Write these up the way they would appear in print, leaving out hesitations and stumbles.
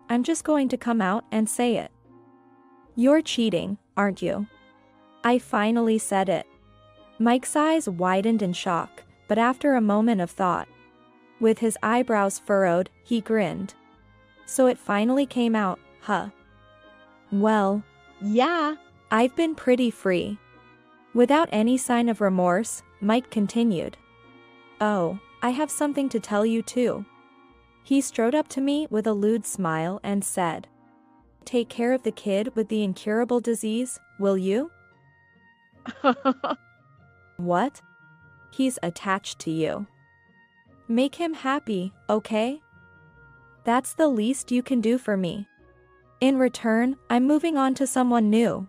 I'm just going to come out and say it. You're cheating, aren't you? I finally said it. Mike's eyes widened in shock, but after a moment of thought, with his eyebrows furrowed, he grinned. So it finally came out, huh? Well, yeah, I've been pretty free. Without any sign of remorse, Mike continued. Oh, I have something to tell you too. He strode up to me with a lewd smile and said, take care of the kid with the incurable disease, will you? What? He's attached to you. Make him happy, okay? That's the least you can do for me. In return, I'm moving on to someone new.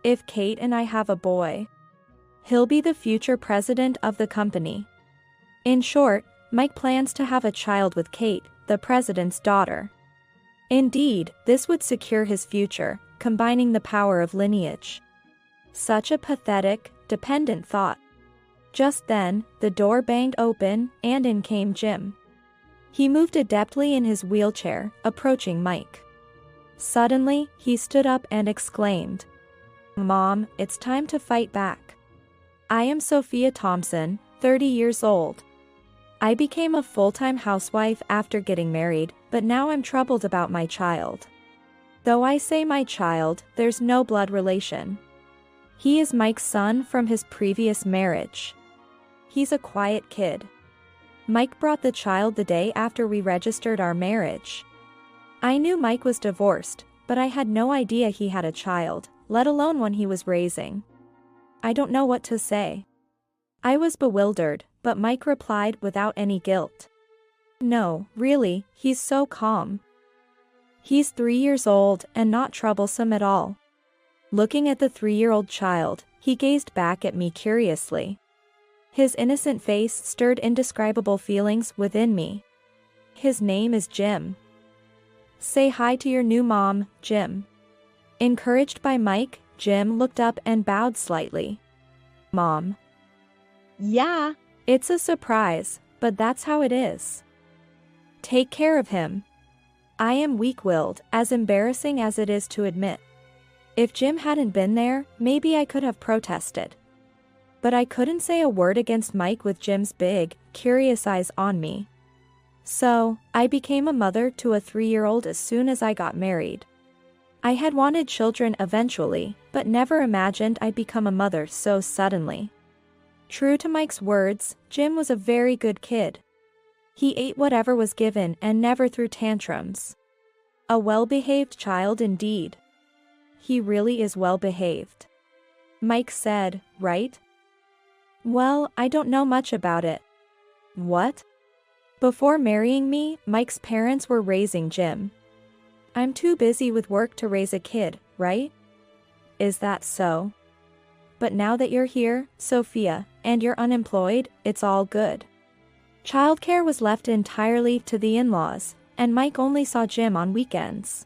If Kate and I have a boy, he'll be the future president of the company. In short, Mike plans to have a child with Kate, the president's daughter. Indeed, this would secure his future, combining the power of lineage. Such a pathetic, dependent thought. Just then, the door banged open, and in came Jim. He moved adeptly in his wheelchair, approaching Mike. Suddenly, he stood up and exclaimed, Mom, it's time to fight back. I am Sophia Thompson, 30 years old. I became a full-time housewife after getting married, but now I'm troubled about my child. Though I say my child, there's no blood relation. He is Mike's son from his previous marriage. He's a quiet kid. Mike brought the child the day after we registered our marriage. I knew Mike was divorced, but I had no idea he had a child, let alone one he was raising. I don't know what to say. I was bewildered, but Mike replied without any guilt. No, really, he's so calm. He's 3 years old and not troublesome at all. Looking at the 3-year-old child, he gazed back at me curiously. His innocent face stirred indescribable feelings within me. His name is Jim. Say hi to your new mom, Jim. Encouraged by Mike, Jim looked up and bowed slightly. Mom. Yeah, it's a surprise, but that's how it is. Take care of him. I am weak-willed, as embarrassing as it is to admit. If Jim hadn't been there, maybe I could have protested. But I couldn't say a word against Mike with Jim's big, curious eyes on me. So, I became a mother to a 3-year-old as soon as I got married. I had wanted children eventually, but never imagined I'd become a mother so suddenly. True to Mike's words, Jim was a very good kid. He ate whatever was given and never threw tantrums. A well-behaved child indeed. He really is well-behaved. Mike said, right? Well, I don't know much about it. What? Before marrying me, Mike's parents were raising Jim. I'm too busy with work to raise a kid, right? Is that so? But now that you're here, Sophia, and you're unemployed, it's all good. Childcare was left entirely to the in-laws, and Mike only saw Jim on weekends.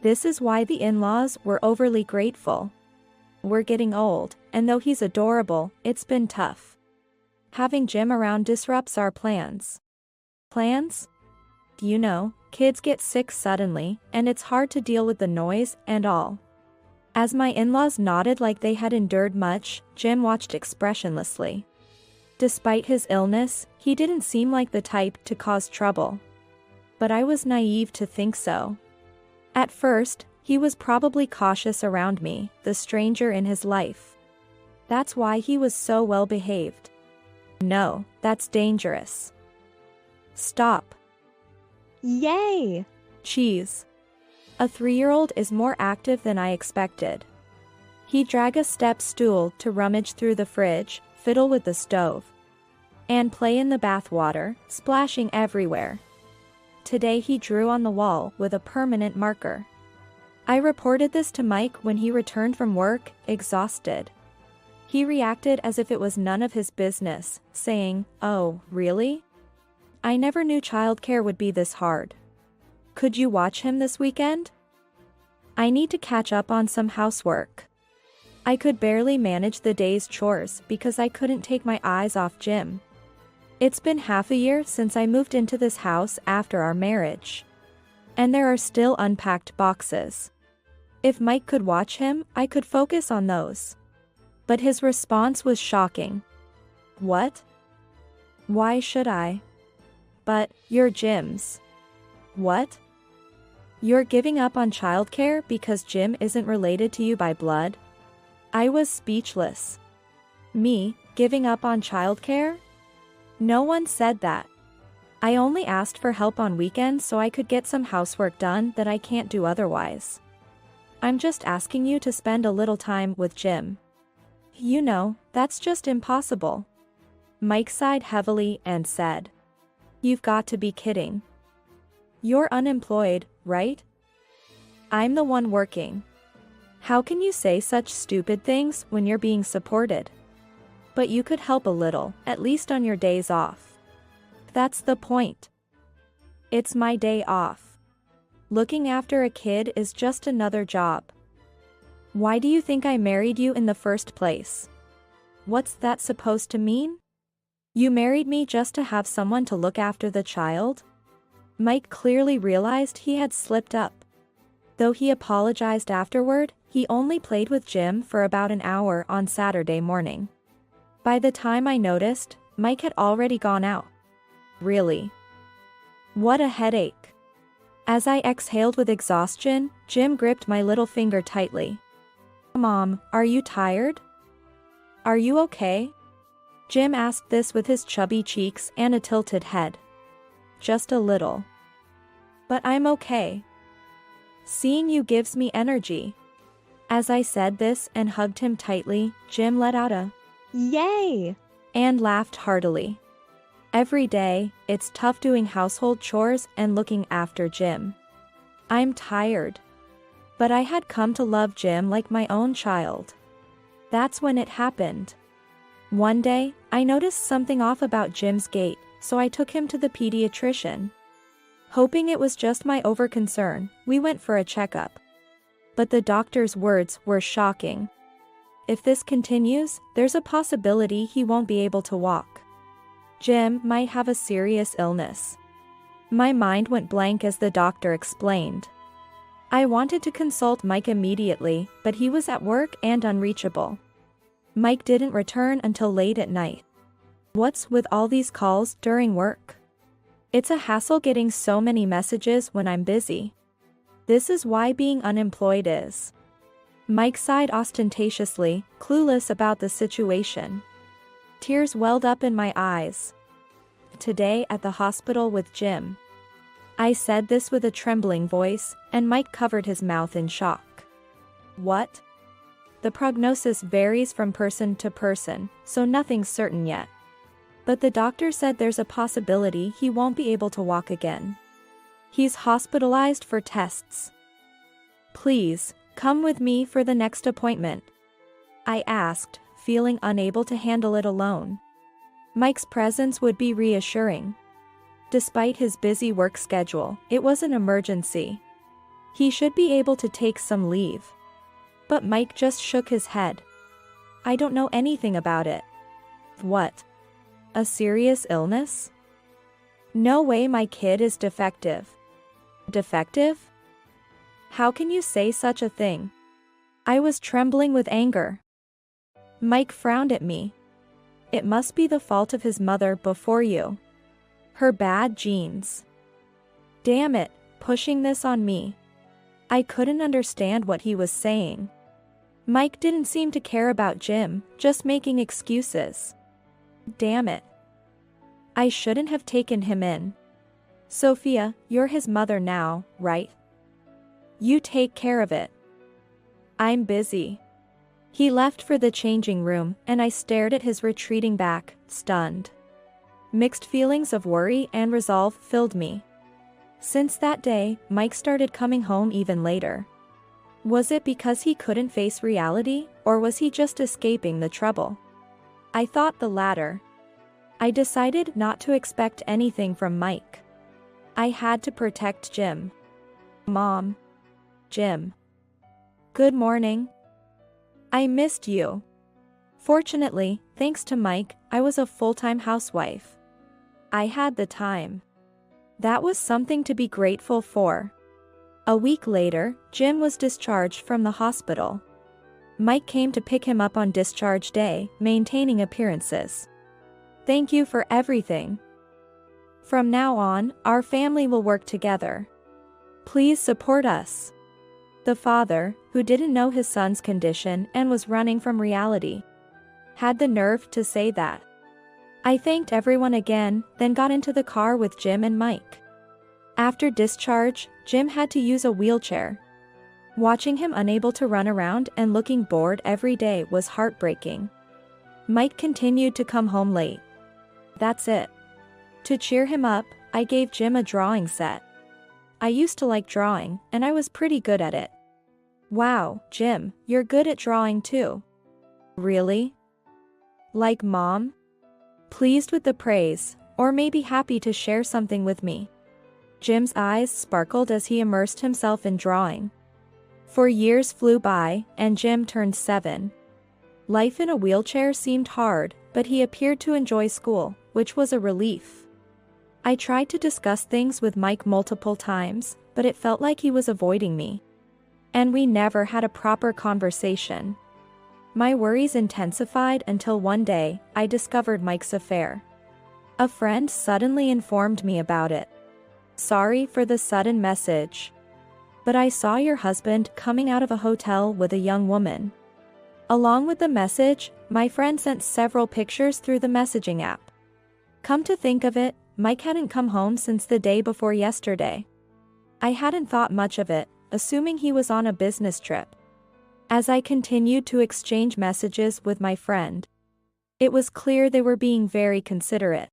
This is why the in-laws were overly grateful. We're getting old, and though he's adorable, it's been tough. Having Jim around disrupts our plans. Plans? You know, kids get sick suddenly, and it's hard to deal with the noise and all. As my in-laws nodded like they had endured much, Jim watched expressionlessly. Despite his illness, he didn't seem like the type to cause trouble. But I was naive to think so. At first, he was probably cautious around me, the stranger in his life. That's why he was so well behaved. No, that's dangerous. Stop. Yay! Cheese. A 3-year-old is more active than I expected. He'd drag a step stool to rummage through the fridge, fiddle with the stove, and play in the bathwater, splashing everywhere. Today he drew on the wall with a permanent marker. I reported this to Mike when he returned from work, exhausted. He reacted as if it was none of his business, saying, "Oh, really? I never knew childcare would be this hard. Could you watch him this weekend? I need to catch up on some housework." I could barely manage the day's chores because I couldn't take my eyes off Jim. It's been half a year since I moved into this house after our marriage. And there are still unpacked boxes. If Mike could watch him, I could focus on those. But his response was shocking. What? Why should I? But, you're Jim's. What? You're giving up on childcare because Jim isn't related to you by blood? I was speechless. Me, giving up on childcare? No one said that. I only asked for help on weekends so I could get some housework done that I can't do otherwise. I'm just asking you to spend a little time with Jim. You know, that's just impossible. Mike sighed heavily and said, You've got to be kidding. You're unemployed, right? I'm the one working. How can you say such stupid things when you're being supported? But you could help a little, at least on your days off. That's the point. It's my day off. Looking after a kid is just another job. Why do you think I married you in the first place? What's that supposed to mean? You married me just to have someone to look after the child? Mike clearly realized he had slipped up. Though he apologized afterward, he only played with Jim for about an hour on Saturday morning. By the time I noticed, Mike had already gone out. Really? What a headache. As I exhaled with exhaustion, Jim gripped my little finger tightly. Mom, are you tired? Are you okay? Jim asked this with his chubby cheeks and a tilted head. Just a little. But I'm okay. Seeing you gives me energy. As I said this and hugged him tightly, Jim let out a "Yay!" and laughed heartily. Every day, it's tough doing household chores and looking after Jim. I'm tired. But I had come to love Jim like my own child. That's when it happened. One day, I noticed something off about Jim's gait, so I took him to the pediatrician. Hoping it was just my overconcern, we went for a checkup. But the doctor's words were shocking. If this continues, there's a possibility he won't be able to walk. Jim might have a serious illness. My mind went blank as the doctor explained. I wanted to consult Mike immediately, but he was at work and unreachable. Mike didn't return until late at night. What's with all these calls during work? It's a hassle getting so many messages when I'm busy. This is why being unemployed is. Mike sighed ostentatiously, clueless about the situation. Tears welled up in my eyes. Today at the hospital with Jim. I said this with a trembling voice, and Mike covered his mouth in shock. What? The prognosis varies from person to person, so nothing's certain yet. But the doctor said there's a possibility he won't be able to walk again. He's hospitalized for tests. Please, come with me for the next appointment. I asked, feeling unable to handle it alone. Mike's presence would be reassuring. Despite his busy work schedule, it was an emergency. He should be able to take some leave. But Mike just shook his head. I don't know anything about it. What? A serious illness? No way my kid is defective. Defective? How can you say such a thing? I was trembling with anger. Mike frowned at me. It must be the fault of his mother before you. Her bad genes. Damn it, pushing this on me. I couldn't understand what he was saying. Mike didn't seem to care about Jim, just making excuses. Damn it. I shouldn't have taken him in. Sophia, you're his mother now, right? You take care of it. I'm busy. He left for the changing room, and I stared at his retreating back, stunned. Mixed feelings of worry and resolve filled me. Since that day, Mike started coming home even later. Was it because he couldn't face reality, or was he just escaping the trouble? I thought the latter. I decided not to expect anything from Mike. I had to protect Jim. Mom. Jim. Good morning. I missed you. Fortunately, thanks to Mike, I was a full-time housewife. I had the time. That was something to be grateful for. A week later, Jim was discharged from the hospital. Mike came to pick him up on discharge day, maintaining appearances. Thank you for everything. From now on, our family will work together. Please support us. The father, who didn't know his son's condition and was running from reality, had the nerve to say that. I thanked everyone again, then got into the car with Jim and Mike. After discharge, Jim had to use a wheelchair. Watching him unable to run around and looking bored every day was heartbreaking. Mike continued to come home late. That's it. To cheer him up, I gave Jim a drawing set. I used to like drawing, and I was pretty good at it. Wow, Jim, you're good at drawing too. Really? Like Mom? Pleased with the praise, or maybe happy to share something with me. Jim's eyes sparkled as he immersed himself in drawing. 4 years flew by, and Jim turned 7. Life in a wheelchair seemed hard, but he appeared to enjoy school, which was a relief. I tried to discuss things with Mike multiple times, but it felt like he was avoiding me. And we never had a proper conversation. My worries intensified until one day, I discovered Mike's affair. A friend suddenly informed me about it. Sorry for the sudden message. But I saw your husband coming out of a hotel with a young woman. Along with the message, my friend sent several pictures through the messaging app. Come to think of it, Mike hadn't come home since the day before yesterday. I hadn't thought much of it, assuming he was on a business trip. As I continued to exchange messages with my friend, it was clear they were being very considerate.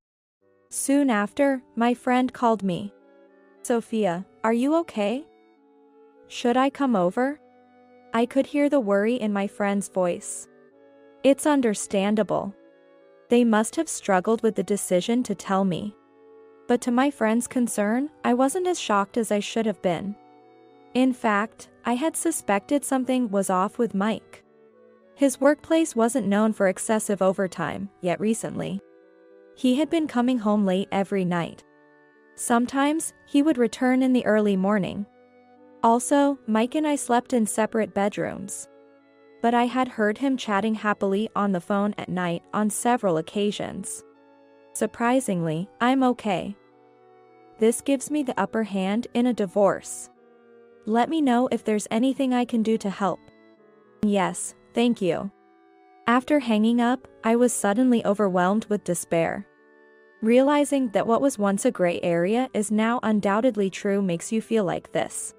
Soon after, my friend called me. Sophia, are you okay? Should I come over? I could hear the worry in my friend's voice. It's understandable. They must have struggled with the decision to tell me. But to my friend's concern, I wasn't as shocked as I should have been. In fact, I had suspected something was off with Mike. His workplace wasn't known for excessive overtime, yet recently, he had been coming home late every night. Sometimes, he would return in the early morning. Also, Mike and I slept in separate bedrooms. But I had heard him chatting happily on the phone at night on several occasions. Surprisingly, I'm okay. This gives me the upper hand in a divorce. Let me know if there's anything I can do to help. Yes, thank you. After hanging up, I was suddenly overwhelmed with despair. Realizing that what was once a gray area is now undoubtedly true makes you feel like this.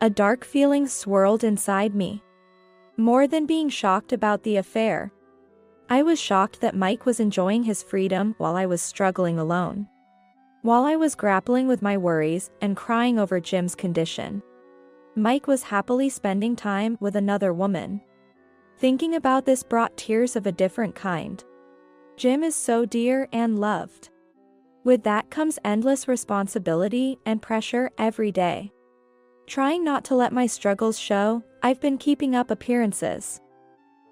A dark feeling swirled inside me. More than being shocked about the affair, I was shocked that Mike was enjoying his freedom while I was struggling alone. While I was grappling with my worries and crying over Jim's condition, Mike was happily spending time with another woman. Thinking about this brought tears of a different kind. Jim is so dear and loved. With that comes endless responsibility and pressure every day. Trying not to let my struggles show, I've been keeping up appearances.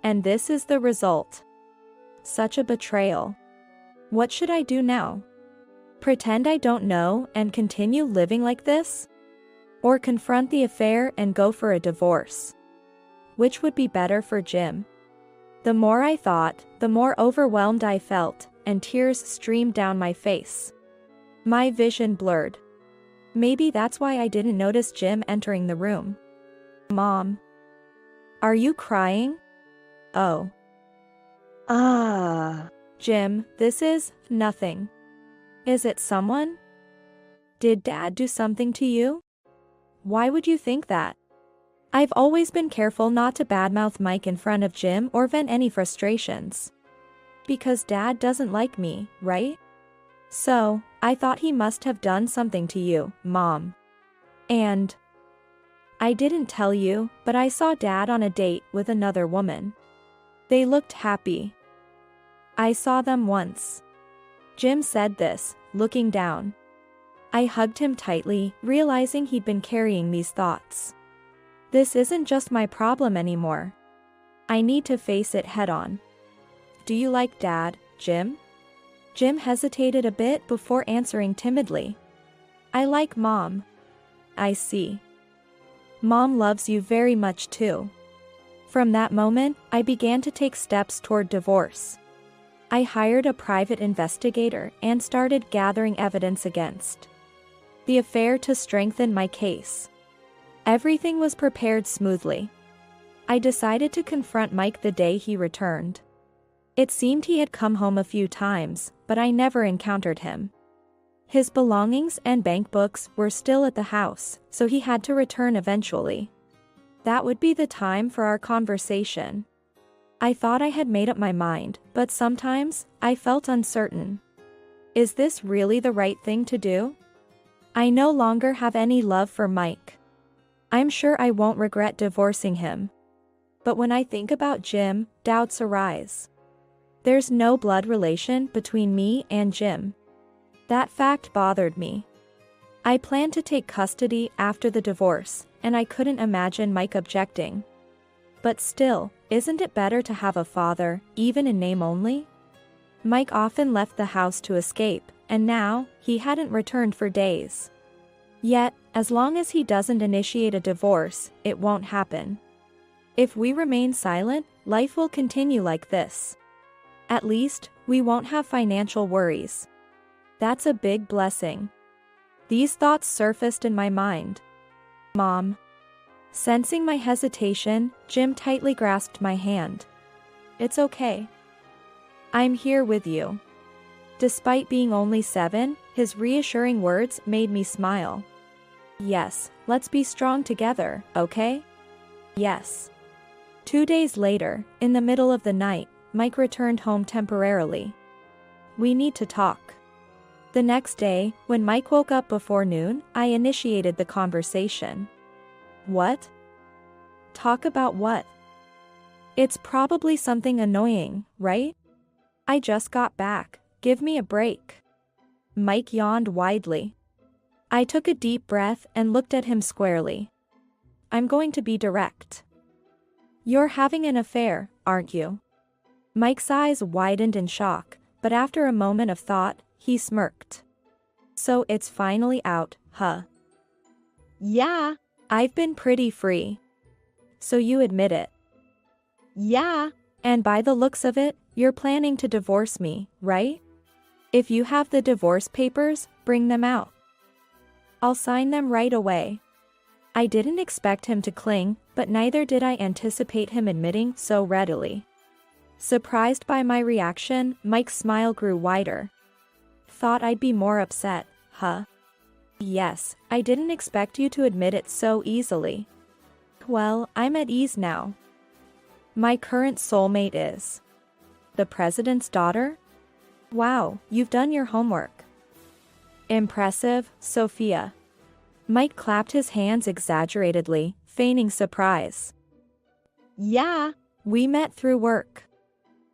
And this is the result. Such a betrayal. What should I do now? Pretend I don't know and continue living like this? Or confront the affair and go for a divorce? Which would be better for Jim? The more I thought, the more overwhelmed I felt, and tears streamed down my face. My vision blurred. Maybe that's why I didn't notice Jim entering the room. Mom. Are you crying? Oh. Jim, this is nothing. Is it someone? Did Dad do something to you? Why would you think that? I've always been careful not to badmouth Mike in front of Jim or vent any frustrations. Because Dad doesn't like me, right? So, I thought he must have done something to you, Mom. And I didn't tell you, but I saw Dad on a date with another woman. They looked happy. I saw them once. Jim said this, looking down. I hugged him tightly, realizing he'd been carrying these thoughts. This isn't just my problem anymore. I need to face it head-on. Do you like Dad, Jim? Jim hesitated a bit before answering timidly. I like Mom. I see. Mom loves you very much too. From that moment, I began to take steps toward divorce. I hired a private investigator and started gathering evidence against the affair to strengthen my case. Everything was prepared smoothly. I decided to confront Mike the day he returned. It seemed he had come home a few times, but I never encountered him. His belongings and bank books were still at the house, so he had to return eventually. That would be the time for our conversation. I thought I had made up my mind, but sometimes, I felt uncertain. Is this really the right thing to do? I no longer have any love for Mike. I'm sure I won't regret divorcing him. But when I think about Jim, doubts arise. There's no blood relation between me and Jim. That fact bothered me. I planned to take custody after the divorce, and I couldn't imagine Mike objecting. But still, isn't it better to have a father, even in name only? Mike often left the house to escape, and now, he hadn't returned for days. Yet, as long as he doesn't initiate a divorce, it won't happen. If we remain silent, life will continue like this. At least, we won't have financial worries. That's a big blessing. These thoughts surfaced in my mind. Mom. Sensing my hesitation, Jim tightly grasped my hand. It's okay. I'm here with you. Despite being only 7, his reassuring words made me smile. Yes, let's be strong together, okay? Yes. 2 days later, in the middle of the night, Mike returned home temporarily. We need to talk. The next day, when Mike woke up before noon, I initiated the conversation. What? Talk about what? It's probably something annoying, right? I just got back. Give me a break. Mike yawned widely. I took a deep breath and looked at him squarely. I'm going to be direct. You're having an affair, aren't you? Mike's eyes widened in shock, but after a moment of thought, he smirked. So it's finally out, huh? Yeah. I've been pretty free. So you admit it? Yeah. And by the looks of it, you're planning to divorce me, right? If you have the divorce papers, bring them out. I'll sign them right away. I didn't expect him to cling, but neither did I anticipate him admitting so readily. Surprised by my reaction, Mike's smile grew wider. Thought I'd be more upset, huh? Yes, I didn't expect you to admit it so easily. Well, I'm at ease now. My current soulmate is the president's daughter? Wow, you've done your homework. Impressive, Sophia. Mike clapped his hands exaggeratedly, feigning surprise. Yeah. We met through work.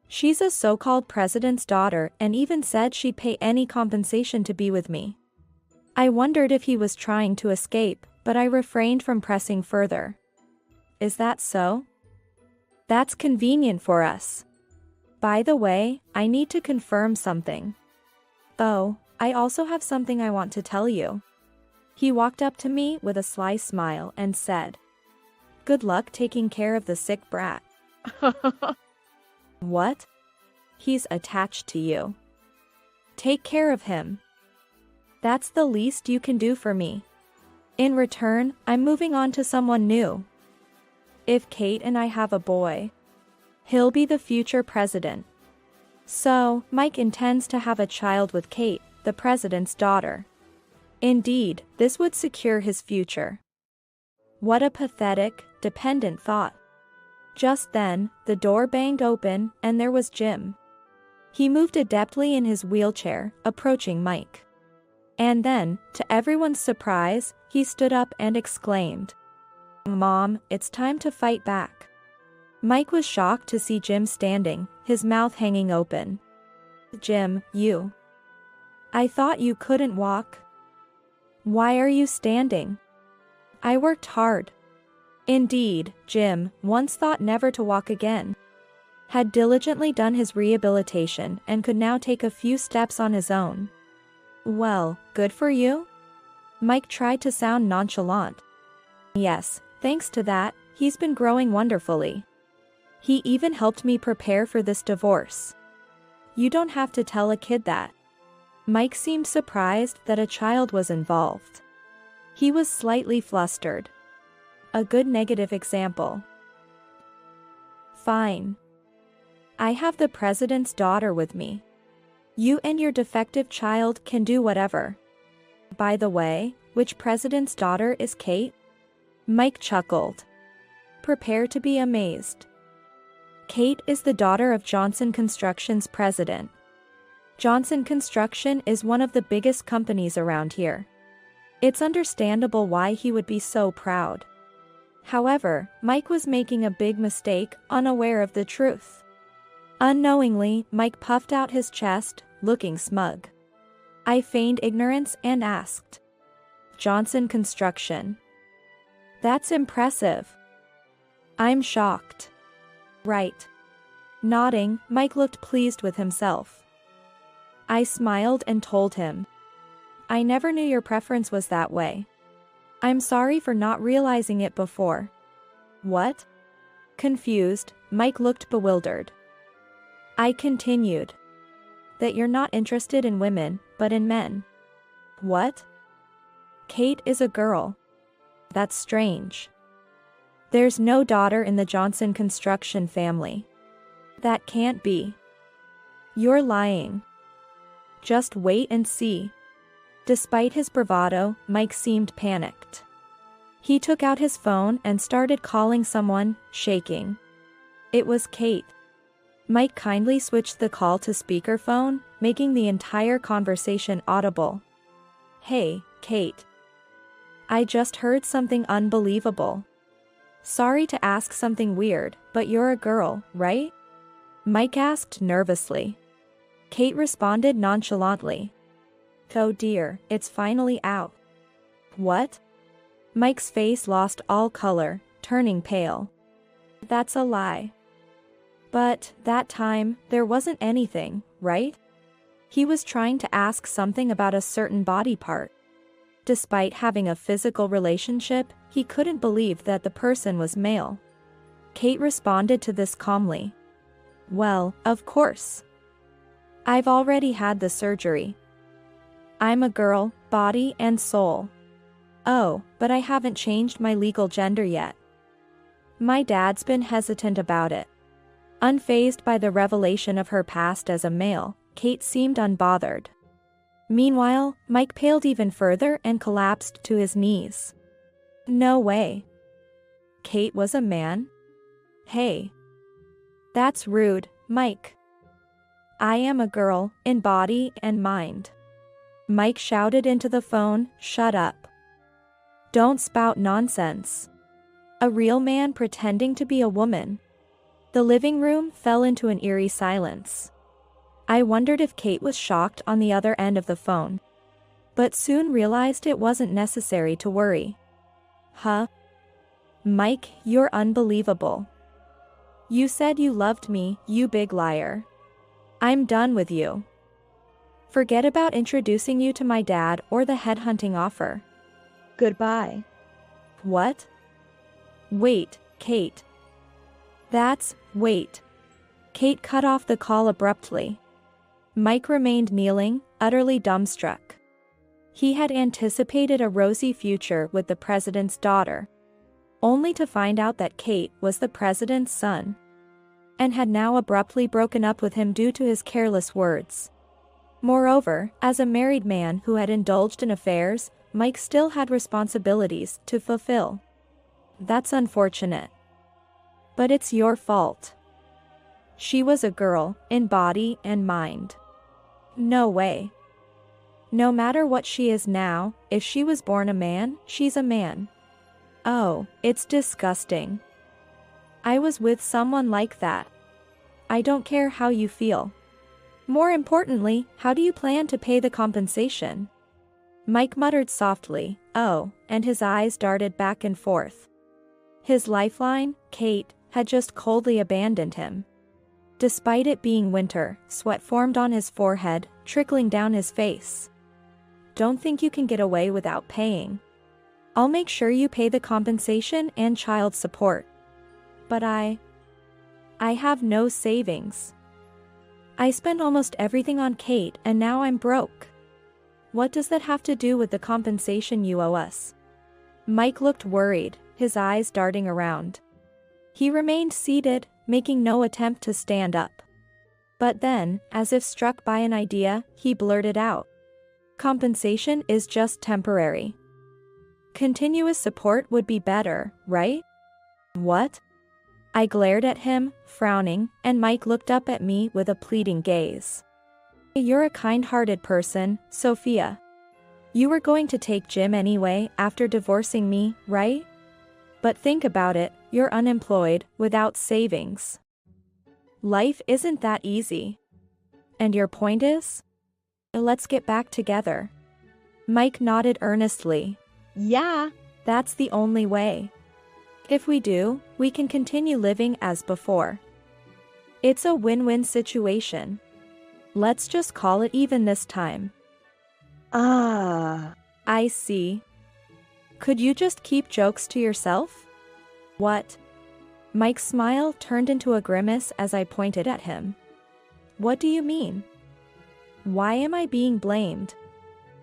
She's a so-called president's daughter and even said she'd pay any compensation to be with me. I wondered if he was trying to escape, but I refrained from pressing further. Is that so? That's convenient for us. By the way, I need to confirm something. Oh, I also have something I want to tell you. He walked up to me with a sly smile and said, Good luck taking care of the sick brat. What? He's attached to you. Take care of him. That's the least you can do for me. In return, I'm moving on to someone new. If Kate and I have a boy, he'll be the future president. So, Mike intends to have a child with Kate, the president's daughter. Indeed, this would secure his future. What a pathetic, dependent thought. Just then, the door banged open, and there was Jim. He moved adeptly in his wheelchair, approaching Mike. And then, to everyone's surprise, he stood up and exclaimed, Mom, it's time to fight back. Mike was shocked to see Jim standing, his mouth hanging open. Jim, you. I thought you couldn't walk. Why are you standing? I worked hard. Indeed, Jim, once thought never to walk again, had diligently done his rehabilitation and could now take a few steps on his own. Well, good for you? Mike tried to sound nonchalant. Yes, Thanks to that, he's been growing wonderfully. He even helped me prepare for this divorce. You don't have to tell a kid that. Mike seemed surprised that a child was involved. He was slightly flustered. A good negative example. Fine. I have the president's daughter with me. You and your defective child can do whatever. By the way, which president's daughter is Kate? Mike chuckled. Prepare to be amazed. Kate is the daughter of Johnson Construction's president. Johnson Construction is one of the biggest companies around here. It's understandable why he would be so proud. However, Mike was making a big mistake, unaware of the truth. Unknowingly, Mike puffed out his chest, looking smug. I feigned ignorance and asked. Johnson Construction. That's impressive. I'm shocked. Right. Nodding, Mike looked pleased with himself. I smiled and told him. I never knew your preference was that way. I'm sorry for not realizing it before. What? Confused, Mike looked bewildered. I continued. That you're not interested in women, but in men. What? Kate is a girl. That's strange. There's no daughter in the Johnson Construction family. That can't be. You're lying. Just wait and see. Despite his bravado, Mike seemed panicked. He took out his phone and started calling someone, shaking. It was Kate. Mike kindly switched the call to speakerphone, making the entire conversation audible. Hey, Kate. I just heard something unbelievable. Sorry to ask something weird, but you're a girl, right? Mike asked nervously. Kate responded nonchalantly. Oh dear, it's finally out. What? Mike's face lost all color, turning pale. That's a lie. But, that time, there wasn't anything, right? He was trying to ask something about a certain body part. Despite having a physical relationship, he couldn't believe that the person was male. Kate responded to this calmly. Well, of course. I've already had the surgery. I'm a girl, body and soul. Oh, but I haven't changed my legal gender yet. My dad's been hesitant about it. Unfazed by the revelation of her past as a male, Kate seemed unbothered. Meanwhile, Mike paled even further and collapsed to his knees. No way. Kate was a man? Hey. That's rude, Mike. I am a girl, in body and mind. Mike shouted into the phone, shut up. Don't spout nonsense. A real man pretending to be a woman. The living room fell into an eerie silence. I wondered if Kate was shocked on the other end of the phone. But soon realized it wasn't necessary to worry. Huh? Mike, you're unbelievable. You said you loved me, you big liar. I'm done with you. Forget about introducing you to my dad or the headhunting offer. Goodbye. What? Wait, Kate. Wait. Kate cut off the call abruptly. Mike remained kneeling, utterly dumbstruck. He had anticipated a rosy future with the president's daughter, only to find out that Kate was the president's son, and had now abruptly broken up with him due to his careless words. Moreover, as a married man who had indulged in affairs, Mike still had responsibilities to fulfill. That's unfortunate. But it's your fault. She was a girl, in body and mind. No way. No matter what she is now, if she was born a man, she's a man. Oh, it's disgusting. I was with someone like that. I don't care how you feel. More importantly, how do you plan to pay the compensation? Mike muttered softly, oh, and his eyes darted back and forth. His lifeline, Kate, had just coldly abandoned him. Despite it being winter, sweat formed on his forehead, trickling down his face. Don't think you can get away without paying. I'll make sure you pay the compensation and child support. But I have no savings. I spent almost everything on Kate and now I'm broke. What does that have to do with the compensation you owe us? Mike looked worried, his eyes darting around. He remained seated, making no attempt to stand up. But then, as if struck by an idea, he blurted out. Compensation is just temporary. Continuous support would be better, right? What? I glared at him, frowning, and Mike looked up at me with a pleading gaze. You're a kind-hearted person, Sophia. You were going to take Jim anyway after divorcing me, right? But think about it, you're unemployed, without savings. Life isn't that easy. And your point is? Let's get back together. Mike nodded earnestly. Yeah. That's the only way. If we do, we can continue living as before. It's a win-win situation. Let's just call it even this time. Ah. I see. Could you just keep jokes to yourself? What? Mike's smile turned into a grimace as I pointed at him. What do you mean? Why am I being blamed?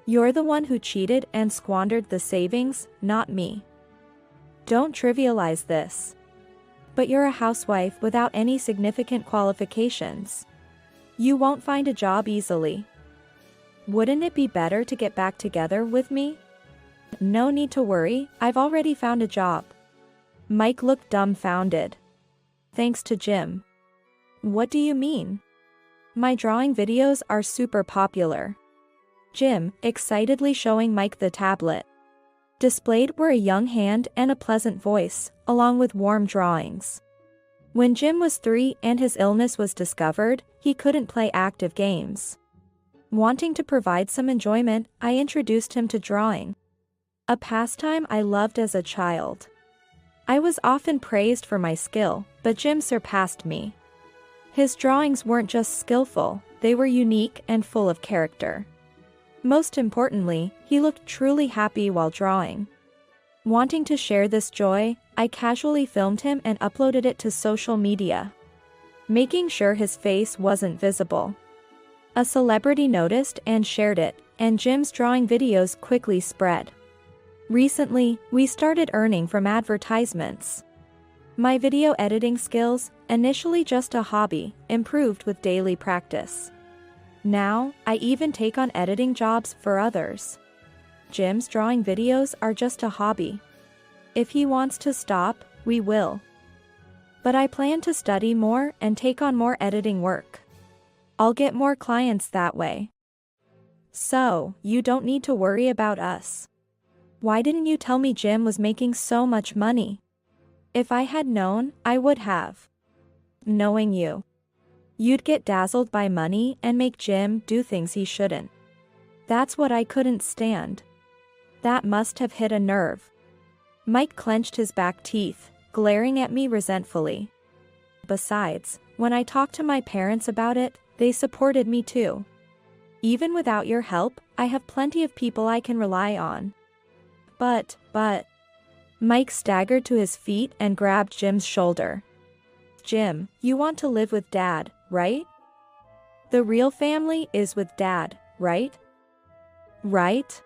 You're the one who cheated and squandered the savings, not me. Don't trivialize this. But you're a housewife without any significant qualifications. You won't find a job easily. Wouldn't it be better to get back together with me? No need to worry, I've already found a job. Mike looked dumbfounded. Thanks to Jim. What do you mean? My drawing videos are super popular. Jim, excitedly showing Mike the tablet. Displayed were a young hand and a pleasant voice, along with warm drawings. When Jim was 3 and his illness was discovered, he couldn't play active games. Wanting to provide some enjoyment, I introduced him to drawing. A pastime I loved as a child. I was often praised for my skill, but Jim surpassed me. His drawings weren't just skillful, they were unique and full of character. Most importantly, he looked truly happy while drawing. Wanting to share this joy, I casually filmed him and uploaded it to social media, making sure his face wasn't visible. A celebrity noticed and shared it, and Jim's drawing videos quickly spread. Recently, we started earning from advertisements. My video editing skills, initially just a hobby, improved with daily practice. Now, I even take on editing jobs for others. Jim's drawing videos are just a hobby. If he wants to stop, we will. But I plan to study more and take on more editing work. I'll get more clients that way. So, you don't need to worry about us. Why didn't you tell me Jim was making so much money? If I had known, I would have. Knowing you, you'd get dazzled by money and make Jim do things he shouldn't. That's what I couldn't stand. That must have hit a nerve. Mike clenched his back teeth, glaring at me resentfully. Besides, when I talked to my parents about it, they supported me too. Even without your help, I have plenty of people I can rely on. But, Mike staggered to his feet and grabbed Jim's shoulder. Jim, you want to live with Dad, right? The real family is with Dad, right? Right?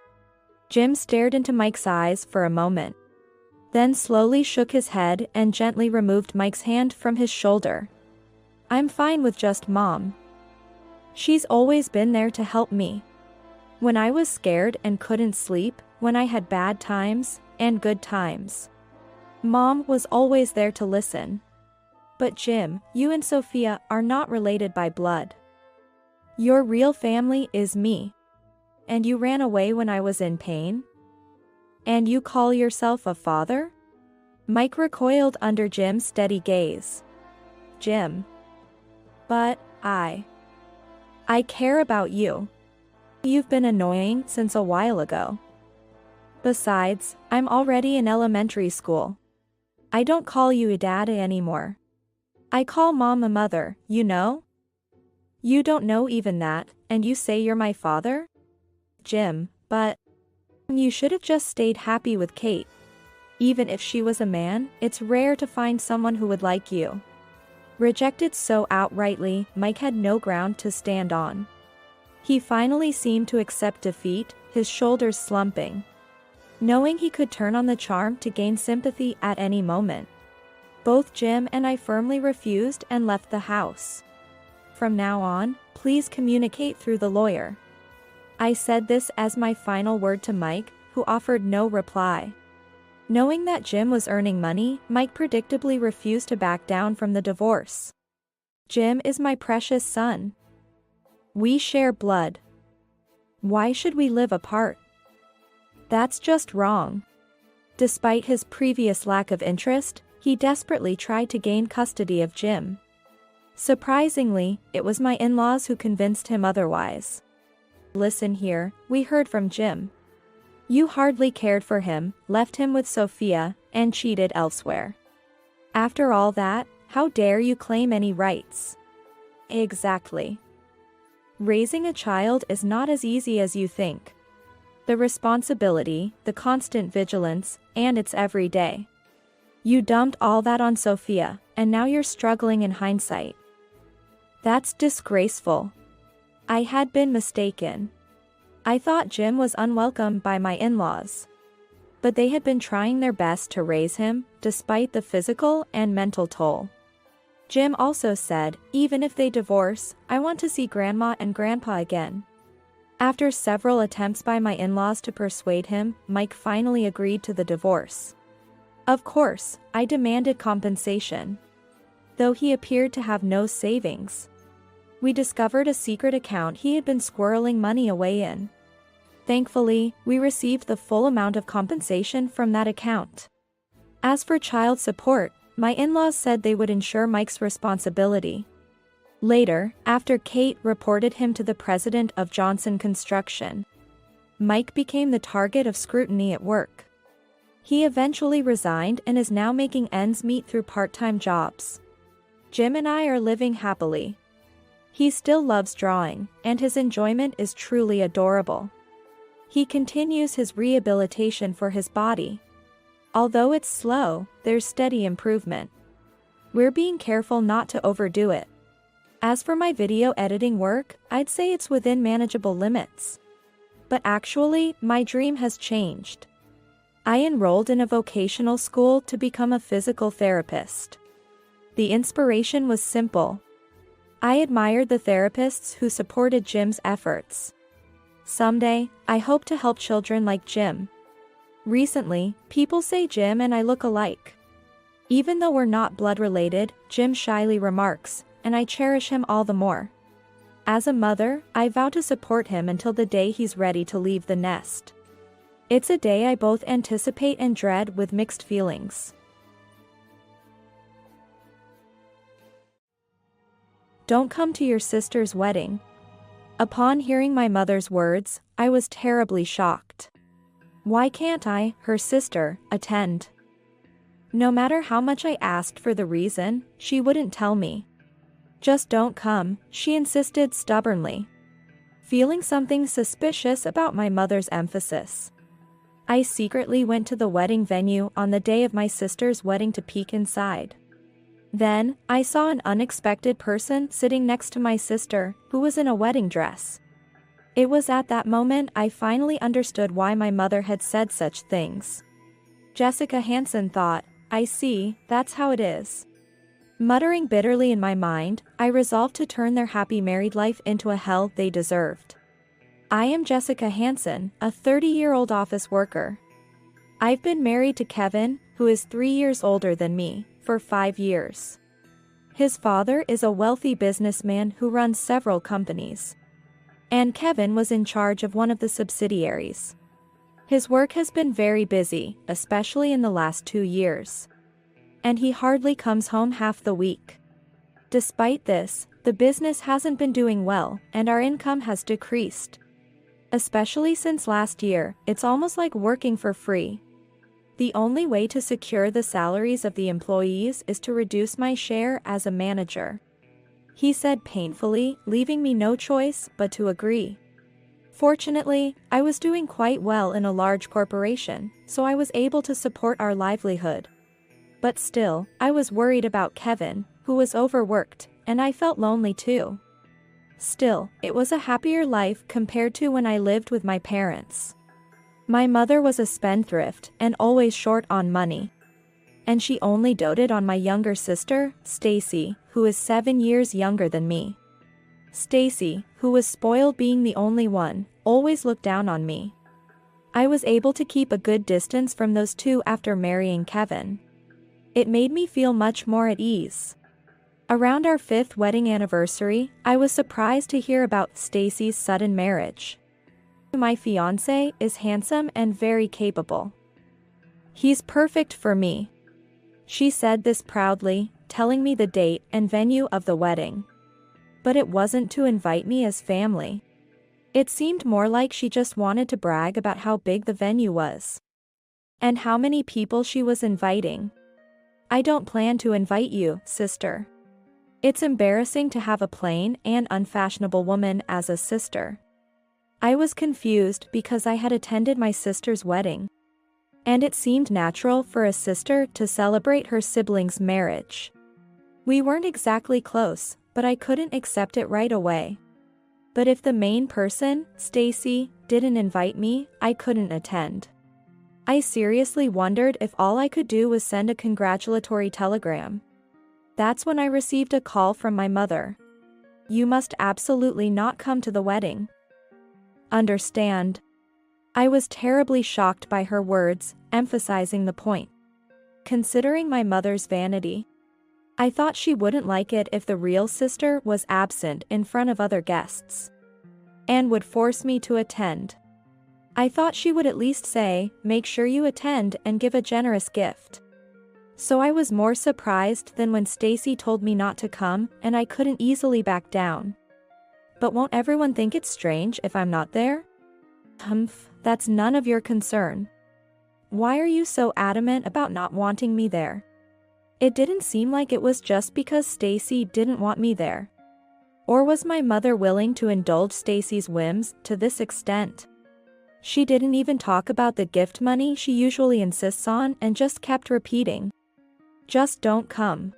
Jim stared into Mike's eyes for a moment, then slowly shook his head and gently removed Mike's hand from his shoulder. I'm fine with just Mom. She's always been there to help me. When I was scared and couldn't sleep, when I had bad times and good times, Mom was always there to listen. But Jim, you and Sophia are not related by blood. Your real family is me. And you ran away when I was in pain? And you call yourself a father? Mike recoiled under Jim's steady gaze. Jim. But, I care about you. You've been annoying since a while ago. Besides, I'm already in elementary school. I don't call you a dad anymore. I call Mom a mother, you know? You don't know even that, and you say you're my father? Jim, but You should have just stayed happy with Kate. Even if she was a man, it's rare to find someone who would like you. Rejected so outrightly, Mike had no ground to stand on. He finally seemed to accept defeat, his shoulders slumping, knowing he could turn on the charm to gain sympathy at any moment. Both Jim and I firmly refused and left the house. From now on, please communicate through the lawyer. I said this as my final word to Mike, who offered no reply. Knowing that Jim was earning money, Mike predictably refused to back down from the divorce. Jim is my precious son. We share blood. Why should we live apart? That's just wrong. Despite his previous lack of interest, he desperately tried to gain custody of Jim. Surprisingly, it was my in-laws who convinced him otherwise. Listen here, we heard from Jim. You hardly cared for him, left him with Sophia, and cheated elsewhere. After all that, how dare you claim any rights? Exactly. Raising a child is not as easy as you think. The responsibility, the constant vigilance, and it's every day. You dumped all that on Sophia, and now you're struggling in hindsight. That's disgraceful. I had been mistaken. I thought Jim was unwelcome by my in-laws. But they had been trying their best to raise him, despite the physical and mental toll. Jim also said, even if they divorce, I want to see Grandma and Grandpa again. After several attempts by my in-laws to persuade him, Mike finally agreed to the divorce. Of course, I demanded compensation. Though he appeared to have no savings. We discovered a secret account he had been squirreling money away in. Thankfully, we received the full amount of compensation from that account. As for child support, my in-laws said they would ensure Mike's responsibility. Later, after Kate reported him to the president of Johnson Construction, Mike became the target of scrutiny at work. He eventually resigned and is now making ends meet through part-time jobs. Jim and I are living happily. He still loves drawing, and his enjoyment is truly adorable. He continues his rehabilitation for his body. Although it's slow, there's steady improvement. We're being careful not to overdo it. As for my video editing work, I'd say it's within manageable limits. But actually, my dream has changed. I enrolled in a vocational school to become a physical therapist. The inspiration was simple. I admired the therapists who supported Jim's efforts. Someday, I hope to help children like Jim. Recently, people say Jim and I look alike. Even though we're not blood related, Jim shyly remarks, and I cherish him all the more. As a mother, I vow to support him until the day he's ready to leave the nest. It's a day I both anticipate and dread with mixed feelings. Don't come to your sister's wedding. Upon hearing my mother's words, I was terribly shocked. Why can't I, her sister, attend? No matter how much I asked for the reason, she wouldn't tell me. Just don't come, she insisted stubbornly. Feeling something suspicious about my mother's emphasis, I secretly went to the wedding venue on the day of my sister's wedding to peek inside. Then, I saw an unexpected person sitting next to my sister, who was in a wedding dress. It was at that moment I finally understood why my mother had said such things. Jessica Hansen thought, I see, that's how it is. Muttering bitterly in my mind, I resolved to turn their happy married life into a hell they deserved. I am Jessica Hansen, a 30-year-old office worker. I've been married to Kevin, who is 3 years older than me, for 5 years. His father is a wealthy businessman who runs several companies. And Kevin was in charge of one of the subsidiaries. His work has been very busy, especially in the last 2 years. And he hardly comes home half the week. Despite this, the business hasn't been doing well, and our income has decreased. Especially since last year, it's almost like working for free. The only way to secure the salaries of the employees is to reduce my share as a manager. He said painfully, leaving me no choice but to agree. Fortunately, I was doing quite well in a large corporation, so I was able to support our livelihood. But still, I was worried about Kevin, who was overworked, and I felt lonely too. Still, it was a happier life compared to when I lived with my parents. My mother was a spendthrift and always short on money. And she only doted on my younger sister, Stacy, who is 7 years younger than me. Stacy, who was spoiled being the only one, always looked down on me. I was able to keep a good distance from those two after marrying Kevin. It made me feel much more at ease. Around our 5th wedding anniversary, I was surprised to hear about Stacy's sudden marriage. My fiancé is handsome and very capable. He's perfect for me. She said this proudly, telling me the date and venue of the wedding. But it wasn't to invite me as family. It seemed more like she just wanted to brag about how big the venue was. And how many people she was inviting. I don't plan to invite you, sister. It's embarrassing to have a plain and unfashionable woman as a sister. I was confused because I had attended my sister's wedding. And it seemed natural for a sister to celebrate her sibling's marriage. We weren't exactly close, but I couldn't accept it right away. But if the main person, Stacy, didn't invite me, I couldn't attend. I seriously wondered if all I could do was send a congratulatory telegram. That's when I received a call from my mother. You must absolutely not come to the wedding. Understand? I was terribly shocked by her words, emphasizing the point. Considering my mother's vanity, I thought she wouldn't like it if the real sister was absent in front of other guests. And would force me to attend. I thought she would at least say, make sure you attend and give a generous gift. So I was more surprised than when Stacy told me not to come, and I couldn't easily back down. But won't everyone think it's strange if I'm not there? That's none of your concern. Why are you so adamant about not wanting me there? It didn't seem like it was just because Stacy didn't want me there. Or was my mother willing to indulge Stacy's whims to this extent? She didn't even talk about the gift money she usually insists on and just kept repeating, just don't come.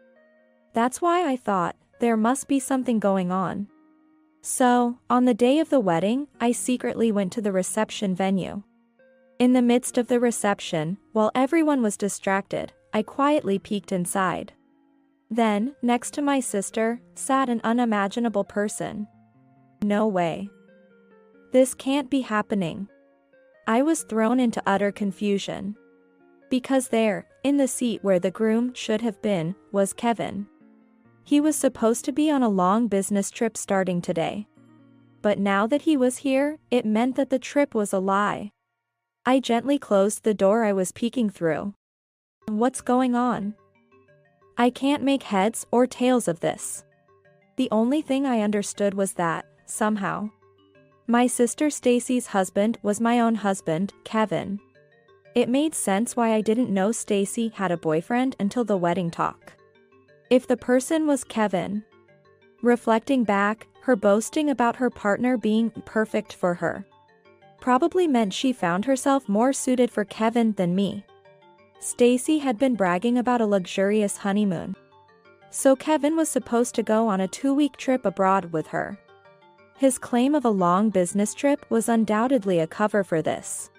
That's why I thought, there must be something going on. So, on the day of the wedding, I secretly went to the reception venue. In the midst of the reception, while everyone was distracted, I quietly peeked inside. Then, next to my sister, sat an unimaginable person. No way. This can't be happening. I was thrown into utter confusion. Because there, in the seat where the groom should have been, was Kevin. He was supposed to be on a long business trip starting today. But now that he was here, it meant that the trip was a lie. I gently closed the door I was peeking through. What's going on? I can't make heads or tails of this. The only thing I understood was that, somehow, my sister Stacy's husband was my own husband, Kevin. It made sense why I didn't know Stacy had a boyfriend until the wedding talk. If the person was Kevin. Reflecting back, her boasting about her partner being perfect for her probably meant she found herself more suited for Kevin than me. Stacy had been bragging about a luxurious honeymoon. So Kevin was supposed to go on a 2-week trip abroad with her. His claim of a long business trip was undoubtedly a cover for this.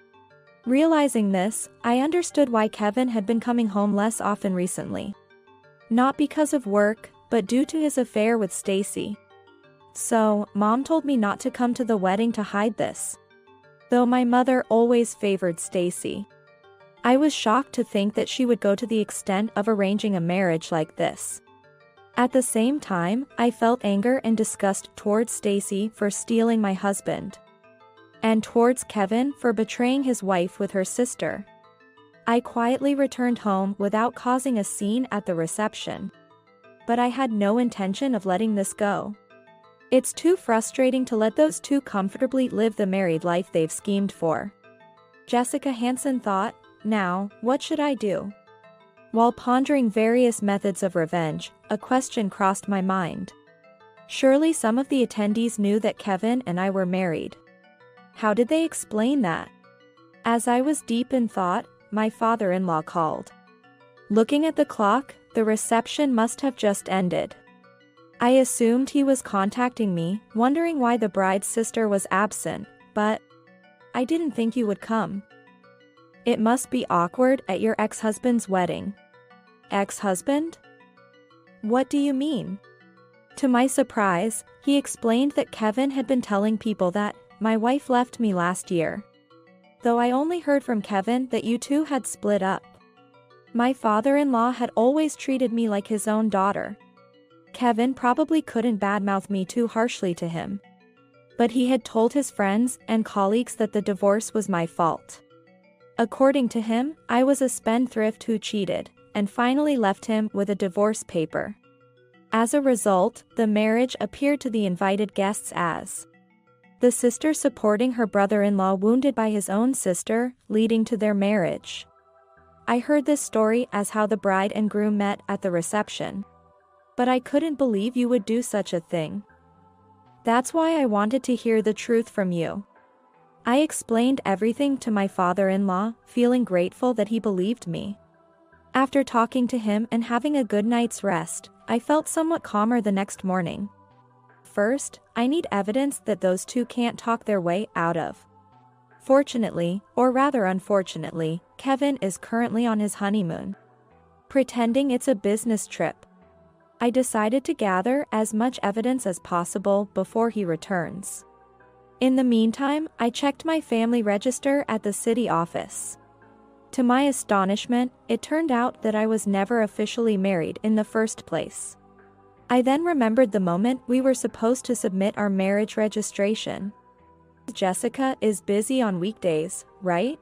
Realizing this, I understood why Kevin had been coming home less often recently. Not because of work, but due to his affair with Stacy. So, Mom told me not to come to the wedding to hide this. Though my mother always favored Stacy. I was shocked to think that she would go to the extent of arranging a marriage like this. At the same time, I felt anger and disgust towards Stacy for stealing my husband. And towards Kevin for betraying his wife with her sister. I quietly returned home without causing a scene at the reception. But I had no intention of letting this go. It's too frustrating to let those two comfortably live the married life they've schemed for. Jessica Hansen thought, now, what should I do? While pondering various methods of revenge, a question crossed my mind. Surely some of the attendees knew that Kevin and I were married. How did they explain that? As I was deep in thought, my father-in-law called. Looking at the clock, the reception must have just ended. I assumed he was contacting me, wondering why the bride's sister was absent, but I didn't think you would come. It must be awkward at your ex-husband's wedding. Ex-husband? What do you mean? To my surprise, he explained that Kevin had been telling people that my wife left me last year. Though I only heard from Kevin that you two had split up. My father-in-law had always treated me like his own daughter. Kevin probably couldn't badmouth me too harshly to him. But he had told his friends and colleagues that the divorce was my fault. According to him, I was a spendthrift who cheated, and finally left him with a divorce paper. As a result, the marriage appeared to the invited guests as the sister supporting her brother-in-law wounded by his own sister, leading to their marriage. I heard this story as how the bride and groom met at the reception. But I couldn't believe you would do such a thing. That's why I wanted to hear the truth from you. I explained everything to my father-in-law, feeling grateful that he believed me. After talking to him and having a good night's rest, I felt somewhat calmer the next morning. First, I need evidence that those two can't talk their way out of. Fortunately, or rather unfortunately, Kevin is currently on his honeymoon. Pretending it's a business trip. I decided to gather as much evidence as possible before he returns. In the meantime, I checked my family register at the city office. To my astonishment, it turned out that I was never officially married in the first place. I then remembered the moment we were supposed to submit our marriage registration. Jessica is busy on weekdays, right?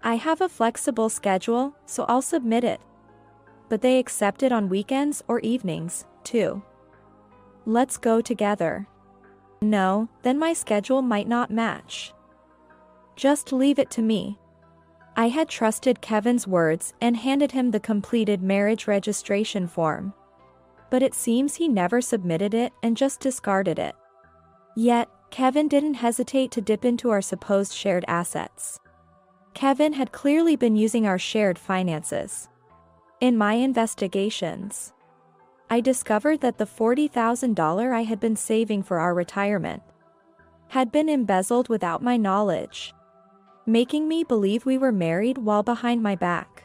I have a flexible schedule, so I'll submit it. But they accept it on weekends or evenings, too. Let's go together. No, then my schedule might not match. Just leave it to me. I had trusted Kevin's words and handed him the completed marriage registration form. But it seems he never submitted it and just discarded it. Yet, Kevin didn't hesitate to dip into our supposed shared assets. Kevin had clearly been using our shared finances. In my investigations, I discovered that the $40,000 I had been saving for our retirement had been embezzled without my knowledge, making me believe we were married while behind my back.